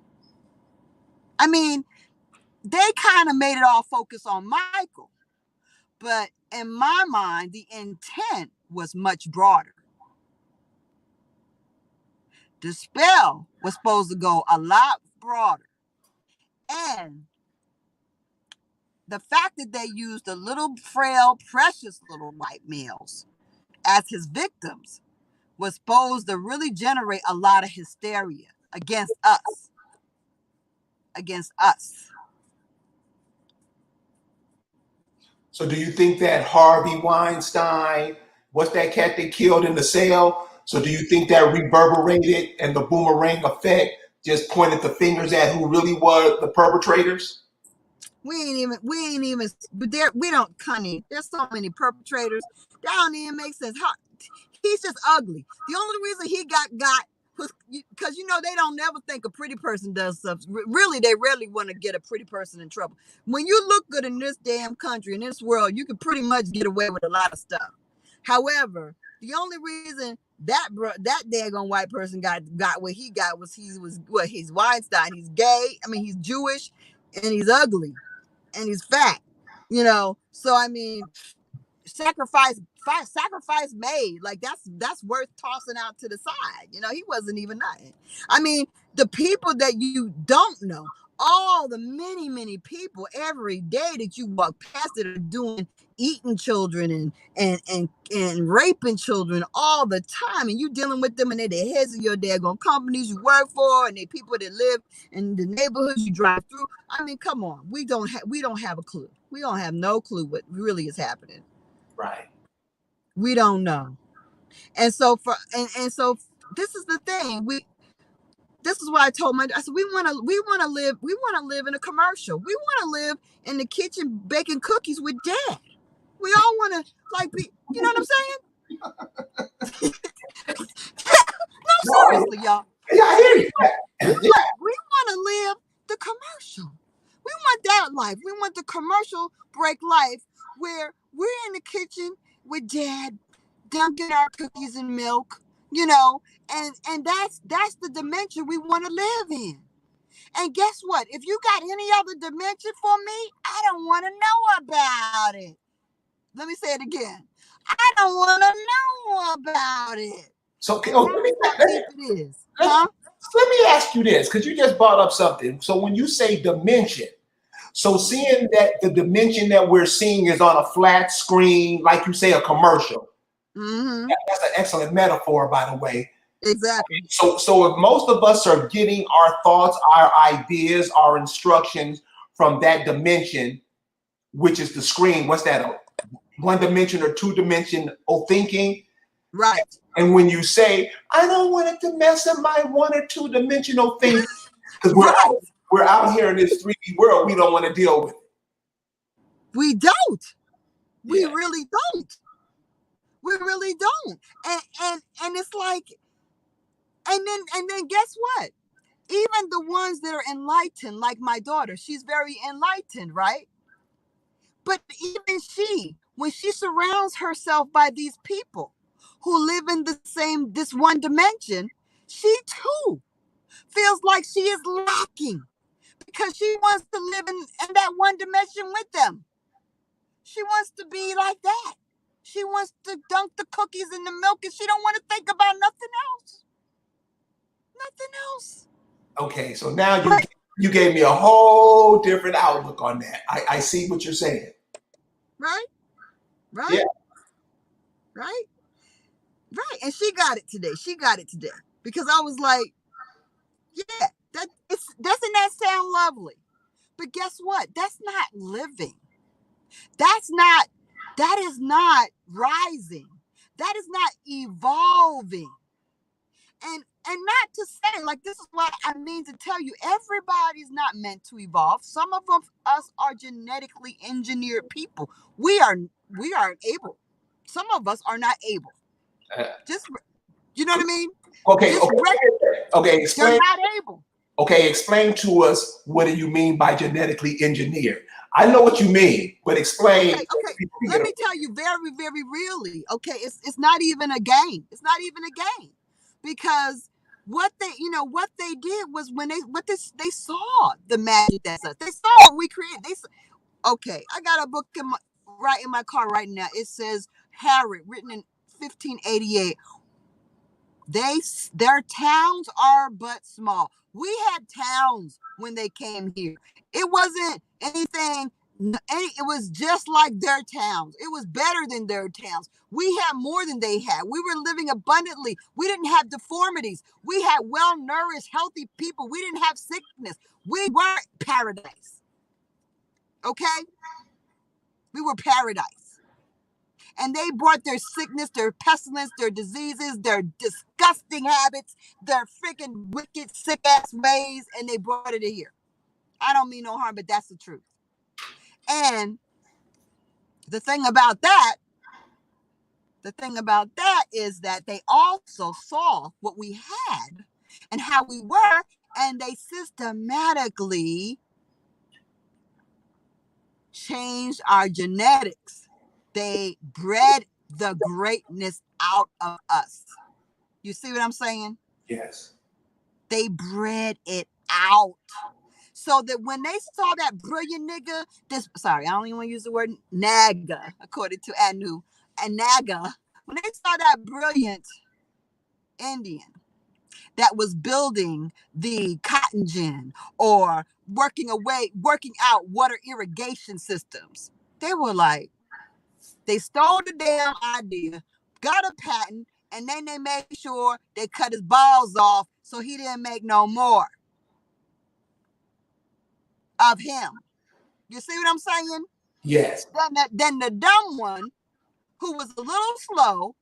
S2: I mean, they kind of made it all focus on Michael. But in my mind, the intent was much broader. The spell was supposed to go a lot broader. And the fact that they used the little frail, precious little white males as his victims was supposed to really generate a lot of hysteria against us.
S1: So do you think that Harvey Weinstein, what's that cat they killed in the cell? So do you think that reverberated and the boomerang effect just pointed the fingers at who really were the perpetrators?
S2: We ain't even, but we don't, Connie, there's so many perpetrators. That don't even make sense. He's just ugly. The only reason he got was because, they don't never think a pretty person does stuff. Really, they rarely want to get a pretty person in trouble. When you look good in this damn country, in this world, you can pretty much get away with a lot of stuff. However, the only reason that daggone white person got what he got was he's Weinstein. He's gay. I mean, he's Jewish, and he's ugly, and he's fat. So I mean, sacrifice made. Like, that's worth tossing out to the side. He wasn't even nothing. I mean, the people that you don't know, all the many people every day that you walk past that are eating children and raping children all the time, and you dealing with them, and they're the heads of your daggone companies you work for, and they people that live in the neighborhoods you drive through. I mean, come on, we don't have a clue. We don't have no clue what really is happening.
S1: Right.
S2: We don't know. And so this is the thing. This is why I told I said, we want to live in a commercial. We want to live in the kitchen baking cookies with Dad. We all want to be, you know what I'm saying? No, seriously, y'all.
S1: Yeah, I hear you.
S2: We want to live the commercial. We want that life. We want the commercial break life where we're in the kitchen with Dad, dunking our cookies in milk, and that's the dimension we want to live in. And guess what? If you got any other dimension for me, I don't want to know about it. Let me say it again. I don't want to know about it.
S1: So let me ask you this, because you just brought up something. So when you say dimension, so seeing that the dimension that we're seeing is on a flat screen, like you say, a commercial.
S2: Mm-hmm.
S1: That's an excellent metaphor, by the way.
S2: Exactly.
S1: So if most of us are getting our thoughts, our ideas, our instructions from that dimension, which is the screen, what's that? One dimension or two dimension of thinking.
S2: Right.
S1: And when you say, I don't want it to mess up my 1 or 2 dimensional thinking, because
S2: Right.
S1: we're out here in this 3D world, we don't want to deal with it.
S2: We don't. We
S1: Yeah.
S2: really don't. We really don't. And it's like, and then guess what? Even the ones that are enlightened, like my daughter, she's very enlightened, right? But even she, when she surrounds herself by these people who live in this one dimension, she too feels like she is lacking because she wants to live in that one dimension with them. She wants to be like that. She wants to dunk the cookies in the milk and she don't want to think about nothing else. Nothing else.
S1: Okay, so now you gave me a whole different outlook on that. I see what you're saying.
S2: Right? Right?
S1: Yeah.
S2: Right? Right. And she got it today. She got it today. Because I was like, yeah, doesn't that sound lovely? But guess what? That's not living. That is not rising. That is not evolving. And not to say, like, this is what I mean to tell you, everybody's not meant to evolve. Some of us are genetically engineered people. We are able. Some of us are not able. Just, you know what I mean?
S1: Okay,
S2: Just
S1: okay,
S2: they're
S1: explain.
S2: not able.
S1: Okay, explain to us, what do you mean by genetically engineered? I know what you mean, but explain.
S2: Okay. Let me tell you very, very really. Okay, it's not even a game. It's not even a game, because what they did was when they saw the magic that's us. They saw what we created. Okay. I got a book in my car right now. It says Harriet, written in 1588. Their towns are but small. We had towns when they came here. It wasn't anything. It was just like their towns. It was better than their towns. We had more than they had. We were living abundantly. We didn't have deformities. We had well-nourished, healthy people. We didn't have sickness. We were paradise. Okay? We were paradise. And they brought their sickness, their pestilence, their diseases, their disgusting habits, their freaking wicked, sick ass ways, and they brought it here. I don't mean no harm, but that's the truth. And the thing about that is that they also saw what we had and how we were, and they systematically changed our genetics. They bred the greatness out of us. You see what I'm saying?
S1: Yes.
S2: They bred it out. So that when they saw that brilliant nigga, I don't even want to use the word naga, according to Anu, and naga, when they saw that brilliant Indian that was building the cotton gin or working out water irrigation systems, they were like, they stole the damn idea, got a patent, and then they made sure they cut his balls off so he didn't make no more of him. You see what I'm saying?
S1: Yes.
S2: Then the dumb one, who was a little slow,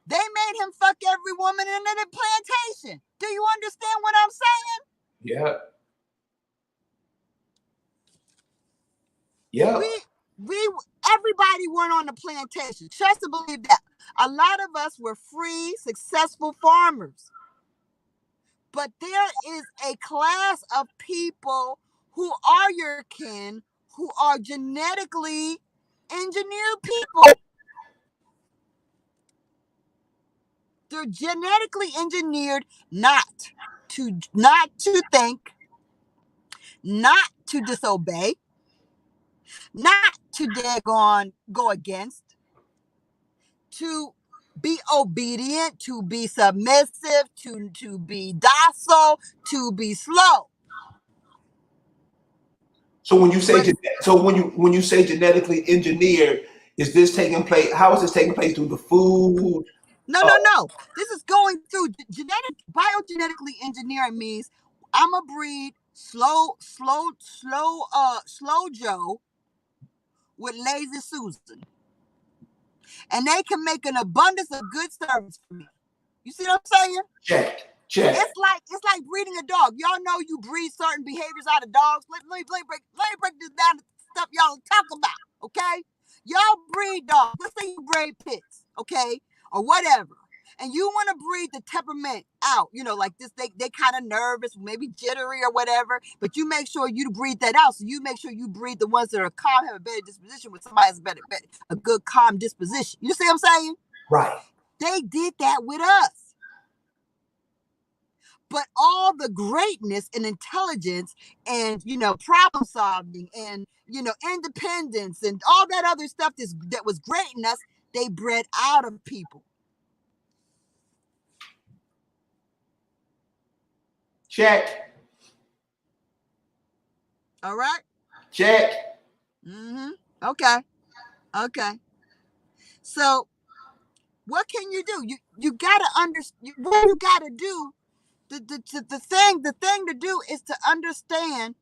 S2: they made him fuck every woman in the plantation. Do you understand what I'm saying?
S1: Yeah. Yeah.
S2: Everybody weren't on the plantation. Trust and believe that. A lot of us were free, successful farmers. But there is a class of people who are your kin, who are genetically engineered people. They're genetically engineered not to think, not to disobey, not to go against, to be obedient, to be submissive, to be docile, to be slow.
S1: So when you say genetically engineered, is this taking place? How is this taking place through the food?
S2: No. This is going through biogenetically engineering means I'm a breed slow Joe with lazy Susan. and they can make an abundance of good service for me. You see what I'm saying?
S1: Check.
S2: It's like breeding a dog. Y'all know you breed certain behaviors out of dogs. Let me break this down to stuff y'all talk about. Okay, y'all breed dogs. Let's say you breed pits, okay, or whatever, and you want to breed the temperament out. Like this, they kind of nervous, maybe jittery or whatever. But you make sure you breed that out. So you make sure you breed the ones that are calm, have a better disposition. With somebody has a good calm disposition. You see what I'm saying?
S1: Right.
S2: They did that with us. But all the greatness and intelligence and, problem solving and, independence and all that other stuff that was great in us, they bred out of people.
S1: Check.
S2: All right?
S1: Check.
S2: Okay. So what can you do? You gotta understand what you gotta do. The thing to do is to understand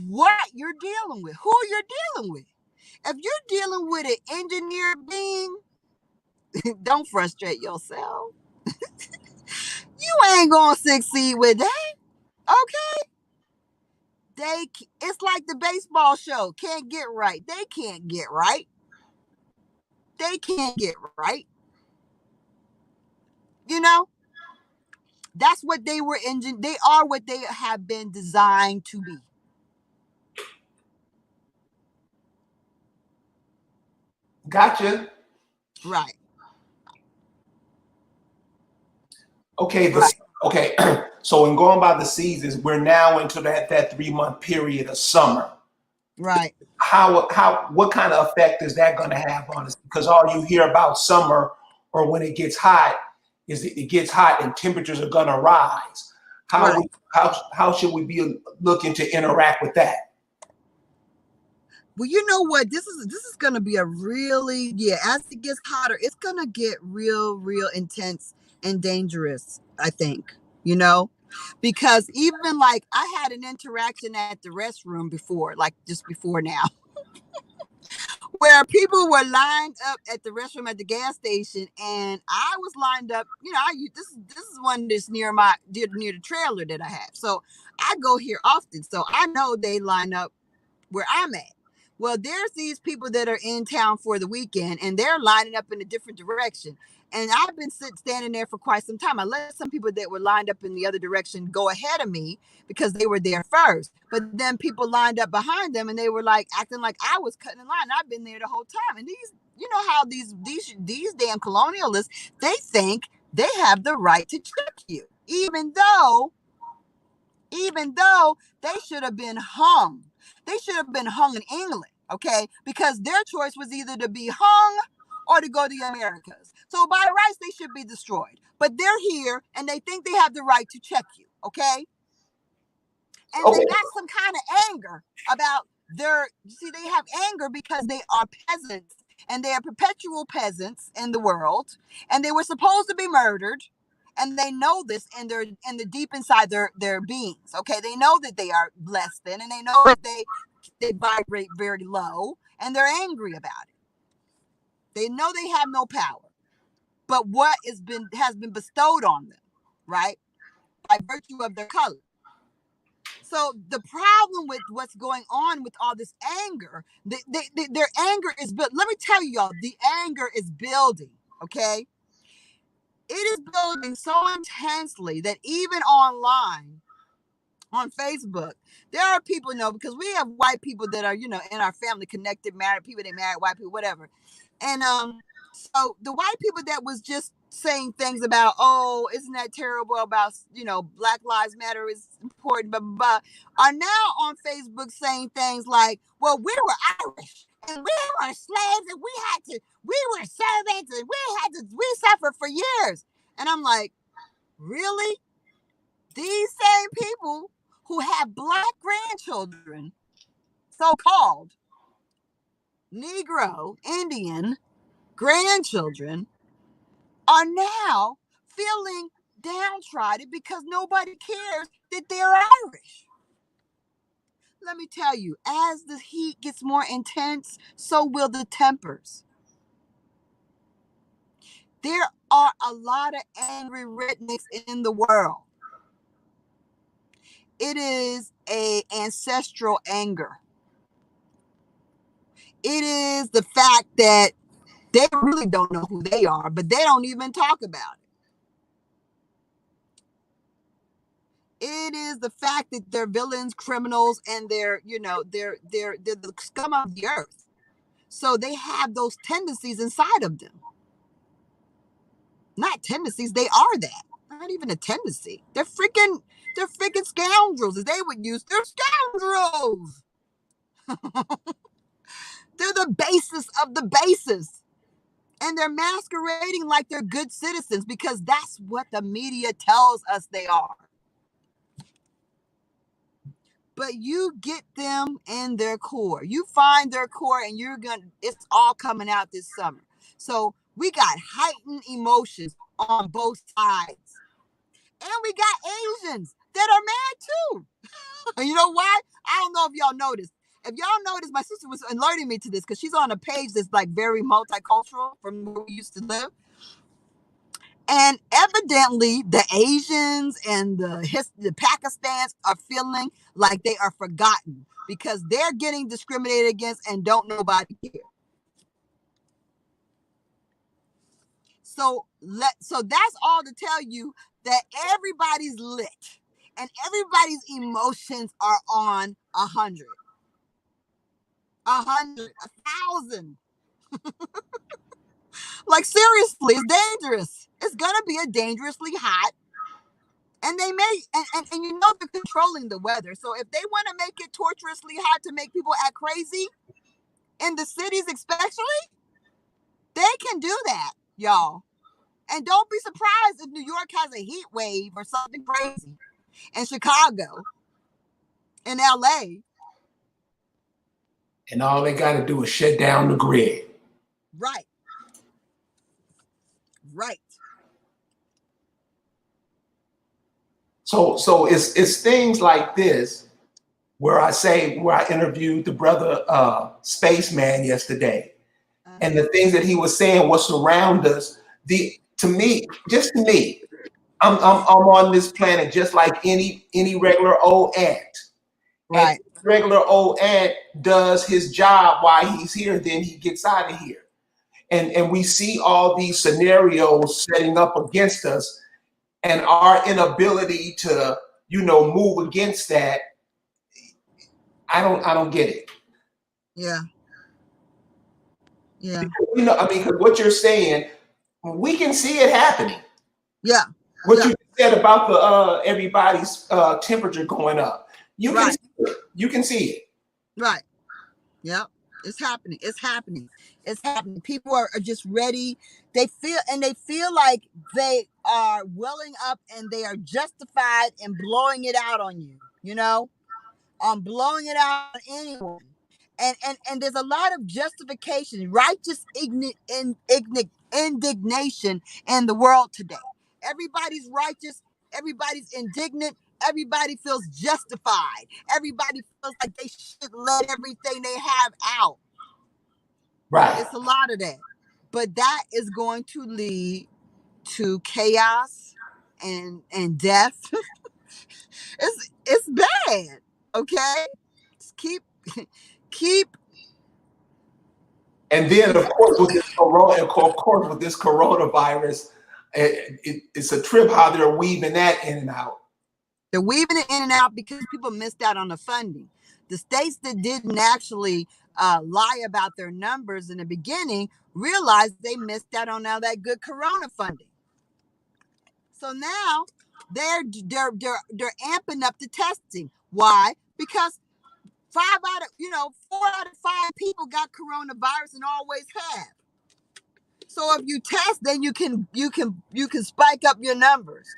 S2: what you're dealing with, who you're dealing with. If you're dealing with an engineer being, don't frustrate yourself. You ain't gonna succeed with that. Okay? It's like the baseball show. Can't get right. They can't get right. They can't get right. That's what they were they are what they have been designed to be.
S1: Gotcha.
S2: Right.
S1: Okay.
S2: Right.
S1: Okay. So in going by the seasons, we're now into that 3-month period of summer.
S2: Right.
S1: What kind of effect is that going to have on us? Because all you hear about summer or when it gets hot is it gets hot and temperatures are going to rise.
S2: Right.
S1: How should we be looking to interact with that?
S2: Well, you know what? This is gonna be a really, as it gets hotter, it's gonna get real intense and dangerous, I think, because even like I had an interaction at the restroom before, like just before now, where people were lined up at the restroom at the gas station, and I was lined up. This is one that's near the trailer that I have, so I go here often, so I know they line up where I'm at. Well, there's these people that are in town for the weekend, and they're lining up in a different direction. And I've been standing there for quite some time. I let some people that were lined up in the other direction go ahead of me because they were there first. But then people lined up behind them, and they were like acting like I was cutting in line. I've been there the whole time. And you know how these damn colonialists, they think they have the right to check you, even though they should have been hung. They should have been hung in England, okay? Because their choice was either to be hung or to go to the Americas. So by rights, they should be destroyed. But they're here and they think they have the right to check you, okay? And
S1: Okay.
S2: they got some kind of anger about they have anger because they are peasants and they are perpetual peasants in the world, and they were supposed to be murdered. And they know this in the deep inside their beings. Okay, they know that they are less than, and they know that they vibrate very low, and they're angry about it. They know they have no power, but what has been bestowed on them, right, by virtue of their color. So the problem with what's going on with all this anger, their anger is built. Let me tell you, y'all, the anger is building. Okay. It is building so intensely that even online, on Facebook, there are people, because we have white people that are, in our family, connected, married people, they married white people, whatever. And so the white people that was just saying things about, oh, isn't that terrible about, Black Lives Matter is important, blah, blah, blah, are now on Facebook saying things like, well, we were Irish and we were slaves and we were servants and we suffered for years. And I'm like, really? These same people who have Black grandchildren, so-called Negro, Indian grandchildren, are now feeling downtrodden because nobody cares that they're Irish. Let me tell you, as the heat gets more intense, so will the tempers. There are a lot of angry rednecks in the world. It is an ancestral anger. It is the fact that they really don't know who they are, but they don't even talk about it. It is the fact that they're villains, criminals, and they're the scum of the earth. So they have those tendencies inside of them. Not tendencies, they are that. Not even a tendency. They're freaking scoundrels, as they would use. They're scoundrels. They're the basis of the basis. And they're masquerading like they're good citizens because that's what the media tells us they are. But you get them in their core. You find their core and it's all coming out this summer. So we got heightened emotions on both sides. And we got Asians that are mad too. And you know why? I don't know if y'all noticed. If y'all noticed, my sister was alerting me to this because she's on a page that's like very multicultural from where we used to live. And evidently, the Asians and the Pakistans are feeling like they are forgotten because they're getting discriminated against and don't nobody care. So that's all to tell you that everybody's lit and everybody's emotions are on 100, 100, 1,000. Like seriously, it's dangerous. It's gonna be a dangerously hot. And they may, and you know they're controlling the weather. So if they want to make it torturously hot to make people act crazy, in the cities especially, they can do that, y'all. And don't be surprised if New York has a heat wave or something crazy. And Chicago, in LA.
S1: And all they got to do is shut down the grid.
S2: Right. Right.
S1: So it's things like this where I interviewed the brother Spaceman yesterday, and the things that he was saying was surround us. To me, I'm on this planet just like any regular old ant.
S2: Right.
S1: And regular old ant does his job while he's here, then he gets out of here. And we see all these scenarios setting up against us, and our inability to, move against that. I don't get it.
S2: Yeah. Yeah.
S1: Because what you're saying, we can see it happening.
S2: Yeah.
S1: What you said about the everybody's temperature going up. You can see it.
S2: Right. Yep. It's happening. It's happening. It's happening. People are just ready. They feel like they are welling up and they are justified in blowing it out on you, on blowing it out on anyone. And there's a lot of justification, righteous indignation in the world today. Everybody's righteous. Everybody's indignant. Everybody feels justified. Everybody feels like they should let everything they have out.
S1: Right.
S2: It's a lot of that. But that is going to lead to chaos and death. It's bad. Okay? Just keep
S1: And then of course with this coronavirus, it's a trip how they're weaving that in and out.
S2: They're weaving it in and out because people missed out on the funding. The states that didn't actually lie about their numbers in the beginning realized they missed out on all that good corona funding. So now they're amping up the testing. Why? Because 4 out of 5 people got coronavirus and always have. So if you test, then you can spike up your numbers.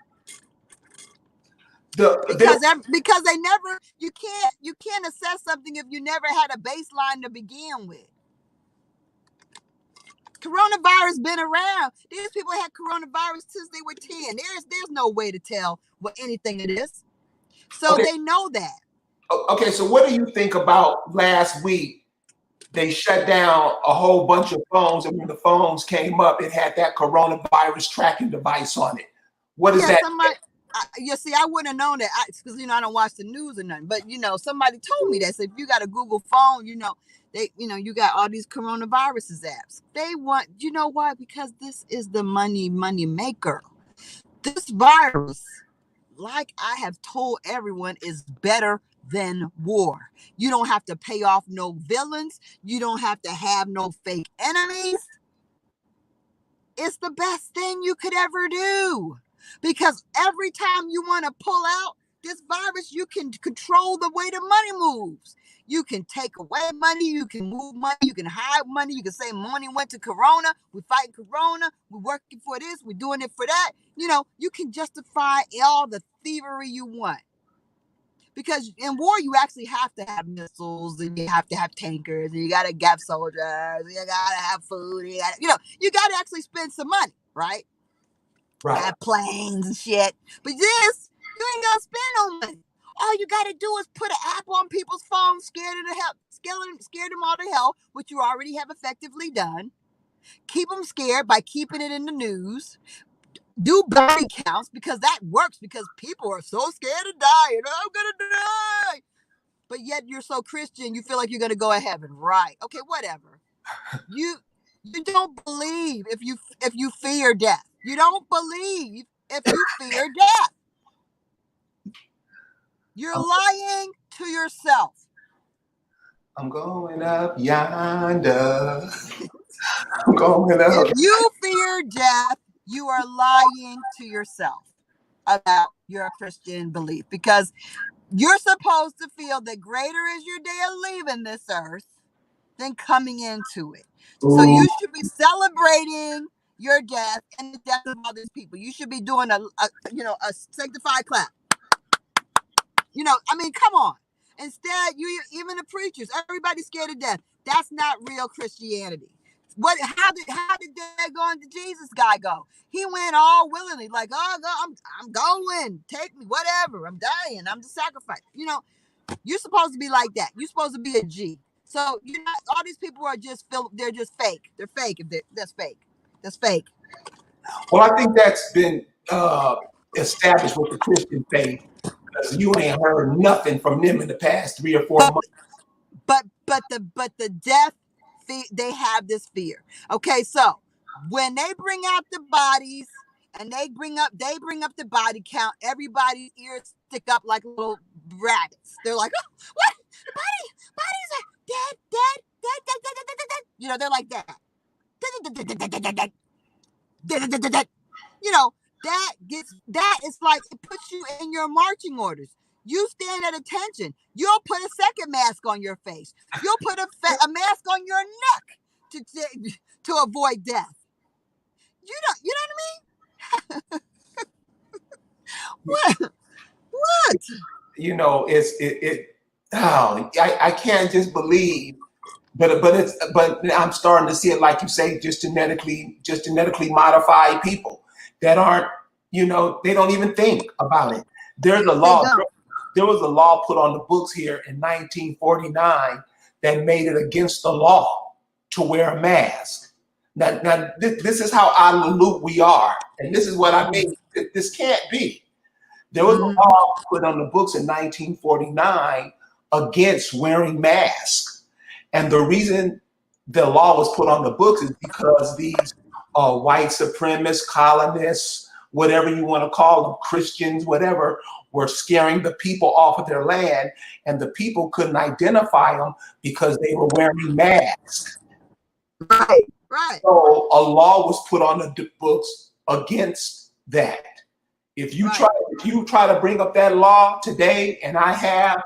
S2: Because they never, you can't assess something if you never had a baseline to begin with. Coronavirus been around. These people had coronavirus since they were 10. There's no way to tell what anything it is. So they know that.
S1: Okay, so what do you think about last week? they shut down a whole bunch of phones, and when the phones came up, it had that coronavirus tracking device on it. What is
S2: Yeah,
S1: that?
S2: somebody. You see, I wouldn't have known that because I don't watch the news or nothing. But somebody told me that. So if you got a Google phone, you got all these coronaviruses apps. They want, why? Because this is the money maker. This virus, like I have told everyone, is better than war. You don't have to pay off no villains. You don't have to have no fake enemies. It's the best thing you could ever do. Because every time you want to pull out this virus, you can control the way the money moves. You can take away money, you can move money, you can hide money, you can say money went to Corona, we're fighting Corona, we're working for this, we're doing it for that. You can justify all the thievery you want. Because in war, you actually have to have missiles, and you have to have tankers, and you got to have soldiers, and you got to have food, and you got to actually spend some money, right?
S1: Right.
S2: Have planes and shit. But this, you ain't gonna spend no money. All you gotta do is put an app on people's phones, scare them all to hell, which you already have effectively done. Keep them scared by keeping it in the news. Do body counts, because that works, because people are so scared to die, and I'm gonna die. But yet you're so Christian, you feel like you're gonna go to heaven, right? Okay, whatever. You don't believe if you fear death. You don't believe if you fear death. You're lying to yourself.
S1: I'm going up yonder. I'm going up.
S2: If you fear death, you are lying to yourself about your Christian belief, because you're supposed to feel that greater is your day of leaving this earth than coming into it. So you should be celebrating your death and the death of all these people. You should be doing a sanctified clap. Come on. Instead, even the preachers, everybody's scared of death. That's not real Christianity. How did that going to Jesus guy go? He went all willingly, like, oh, I'm going, take me, whatever. I'm dying. I'm the sacrifice. You're supposed to be like that. You're supposed to be a G. So all these people are they're just fake. They're fake. That's fake. That's fake.
S1: Well, I think that's been established with the Christian faith, because you ain't heard nothing from them in the past 3 or 4 months.
S2: But the death, they have this fear. Okay, so when they bring out the bodies and they bring up the body count, everybody's ears stick up like little rabbits. They're like, oh, what? Bodies are dead. They're like that. That is like, it puts you in your marching orders. You stand at attention. You'll put a second mask on your face. You'll put a mask on your neck to avoid death. You know what I mean? What?
S1: I can't just believe, but I'm starting to see it, like you say, just genetically modified people that aren't, they don't even think about it. There's a law. There was a law put on the books here in 1949 that made it against the law to wear a mask. Now this is how out of the loop we are, and this is what I mean. This can't be. There was a law put on the books in 1949 against wearing masks. And the reason the law was put on the books is because these white supremacist colonists, whatever you want to call them, Christians, whatever, were scaring the people off of their land, and the people couldn't identify them because they were wearing masks.
S2: Right.
S1: So a law was put on the books against that. If you try to bring up that law today, and I have,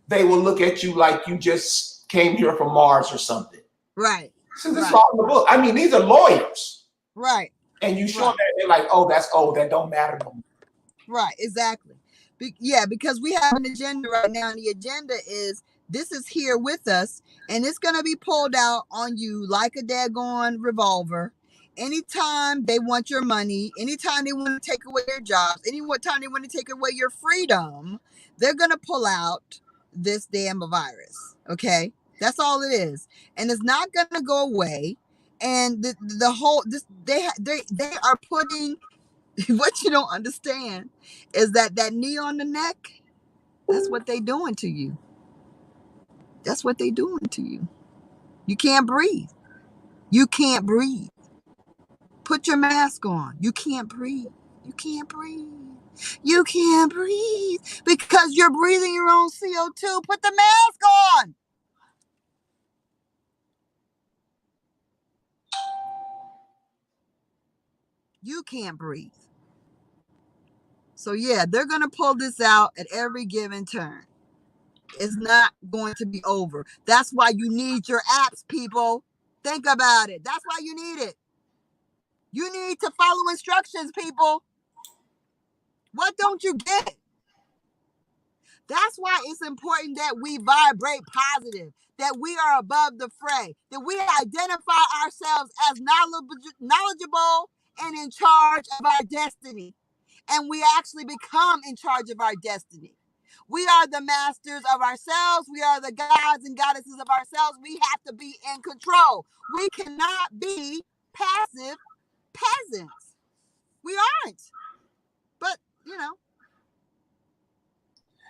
S1: they will look at you like you just came here from Mars or something.
S2: Right.
S1: So this law in the book. I mean, these are lawyers.
S2: Right.
S1: And you show them that, they're like, that don't matter no more.
S2: Right, exactly. Because we have an agenda right now, and the agenda is, this is here with us, and it's going to be pulled out on you like a daggone revolver. Anytime they want your money, anytime they want to take away your jobs, anytime they want to take away your freedom, they're going to pull out this damn virus. Okay? That's all it is. And it's not going to go away. And the whole, they are putting, what you don't understand is that knee on the neck, that's what they doing to you. That's what they doing to you. You can't breathe. You can't breathe. Put your mask on. You can't breathe. You can't breathe. You can't breathe because you're breathing your own CO2. Put the mask on. You can't breathe. So yeah, they're going to pull this out at every given turn. It's not going to be over. That's why you need your apps, people. Think about it. That's why you need it. You need to follow instructions, people. What don't you get? That's why it's important that we vibrate positive, that we are above the fray, that we identify ourselves as knowledgeable and in charge of our destiny. And we actually become in charge of our destiny. We are the masters of ourselves. We are the gods and goddesses of ourselves. We have to be in control. We cannot be passive peasants. We aren't. But, you know,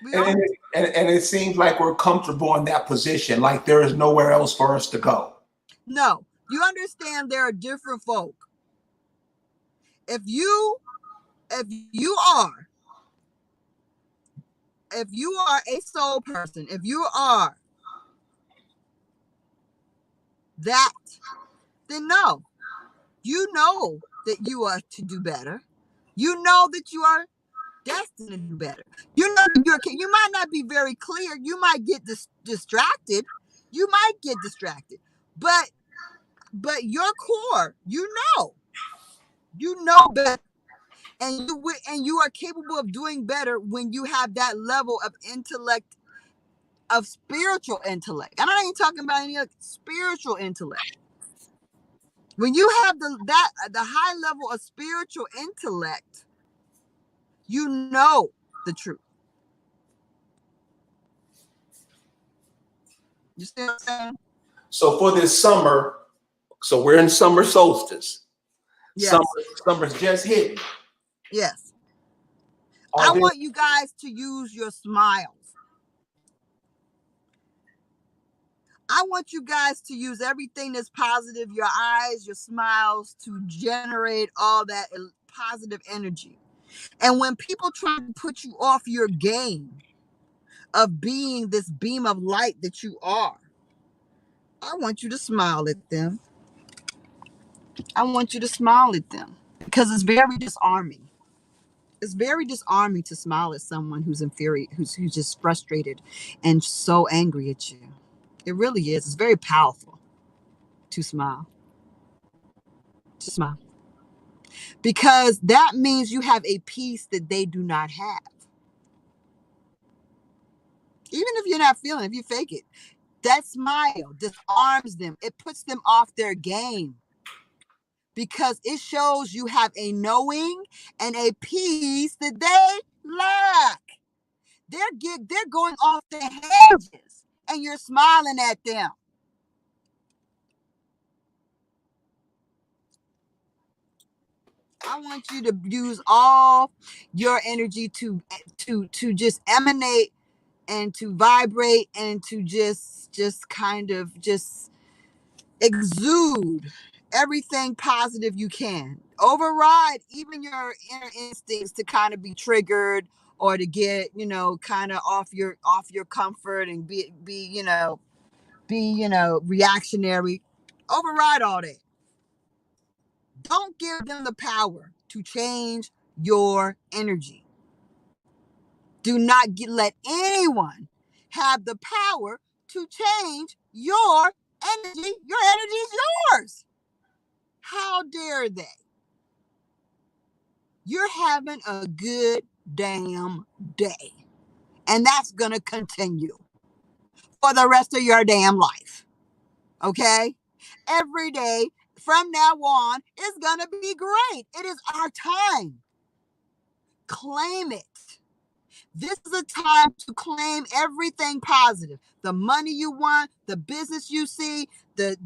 S2: we aren't.
S1: And it seems like we're comfortable in that position, like there is nowhere else for us to go.
S2: No, you understand there are different folk. If you are a soul person, if you are that, then no, you know that you are to do better. You know that you are destined to do better. You know that you might not be very clear. You might get distracted. You might get distracted. But your core, you know better. And you are capable of doing better when you have that level of intellect, of spiritual intellect. I'm not even talking about any spiritual intellect. When you have the high level of spiritual intellect, you know the truth. You see what I'm saying?
S1: So for this summer, so we're in summer solstice.
S2: Yes.
S1: Summer's just hitting.
S2: Yes. I want you guys to use your smiles. I want you guys to use everything that's positive, your eyes, your smiles, to generate all that positive energy. And when people try to put you off your game of being this beam of light that you are, I want you to smile at them. I want you to smile at them because it's very disarming. It's very disarming to smile at someone who's infuriated, who's just frustrated and so angry at you. It really is. It's very powerful to smile. To smile. Because that means you have a peace that they do not have. Even if you're not feeling it, if you fake it, that smile disarms them. It puts them off their game. Because it shows you have a knowing and a peace that they lack. They're going off the hedges and you're smiling at them. I want you to use all your energy to just emanate and to vibrate and to just kind of just exude everything positive you can. Override even your inner instincts to kind of be triggered or to get, kind of off your comfort and be reactionary. Override all that. Don't give them the power to change your energy. Do not let anyone have the power to change your energy. Your energy is yours. How dare they? You're having a good damn day. And that's going to continue for the rest of your damn life. Okay? Every day from now on is going to be great. It is our time. Claim it. This is a time to claim everything positive. The money you want, the business you see, the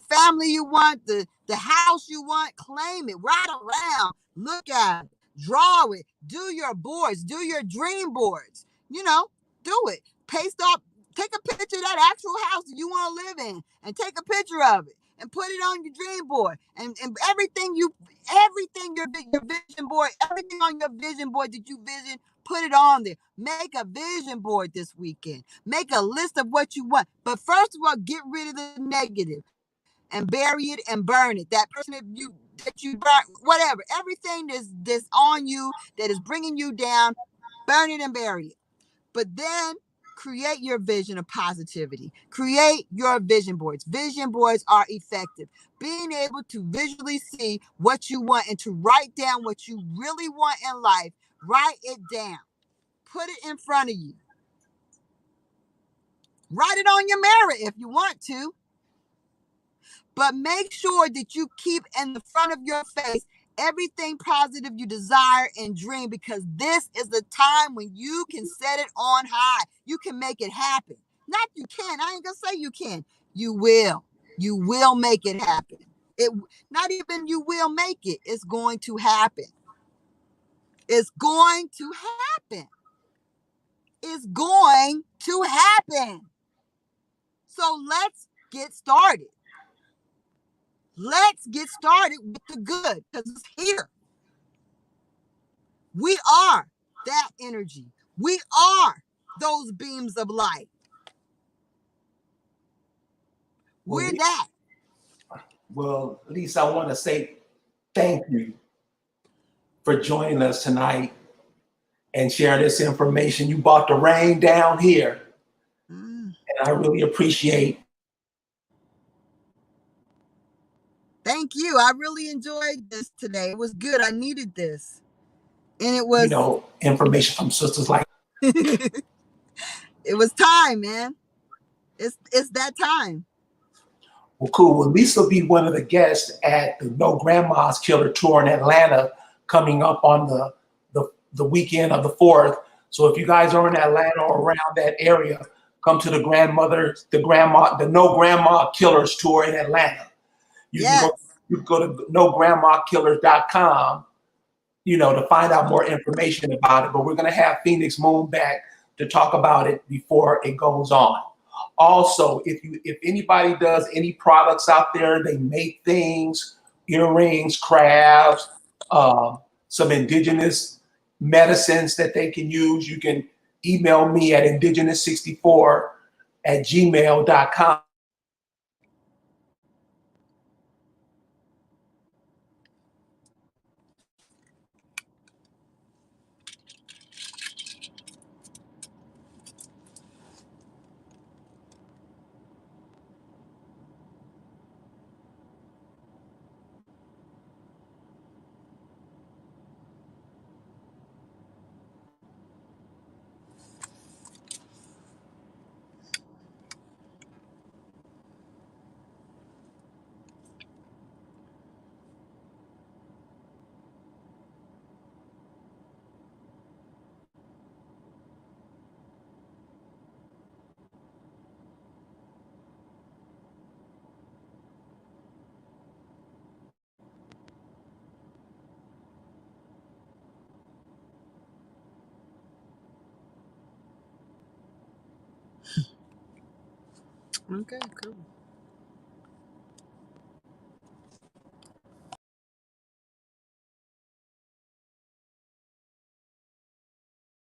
S2: family you want, the house you want, claim it. Ride around, look at it, draw it, do your boards, do your dream boards. You know, do it. Paste off, take a picture of that actual house that you want to live in and take a picture of it and put it on your dream board. And everything your vision board, everything on your vision board that you vision, put it on there. Make a vision board this weekend. Make a list of what you want. But first of all, get rid of the negative and bury it and burn it. That person that you burn, whatever, everything that's on you that is bringing you down, burn it and bury it. But then create your vision of positivity. Create your vision boards. Vision boards are effective. Being able to visually see what you want and to write down what you really want in life, write it down. Put it in front of you. Write it on your mirror if you want to. But make sure that you keep in the front of your face everything positive you desire and dream, because this is the time when you can set it on high. You can make it happen. Not you can. I ain't gonna say you can. You will. You will make it happen. It not even you will make it. It's going to happen. It's going to happen. It's going to happen. So let's get started. Let's get started with the good, because it's here. We are that energy. We are those beams of light. We're that.
S1: Well, Lisa, I want to say thank you for joining us tonight and sharing this information. You brought the rain down here, and I really appreciate.
S2: Thank you. I really enjoyed this today. It was good. I needed this. And it was,
S1: information from sisters like.
S2: it was time, man. It's that time.
S1: Well, cool. Well, Lisa will be one of the guests at the No Grandma's Killer Tour in Atlanta coming up on the weekend of the 4th. So if you guys are in Atlanta or around that area, come to the No Grandma Killers Tour in Atlanta. You can go to nograndmakillers.com, to find out more information about it. But we're going to have Phoenix Moon back to talk about it before it goes on. Also, if anybody does any products out there, they make things, earrings, crafts, some indigenous medicines that they can use, you can email me at indigenous64@gmail.com.
S2: Okay, cool.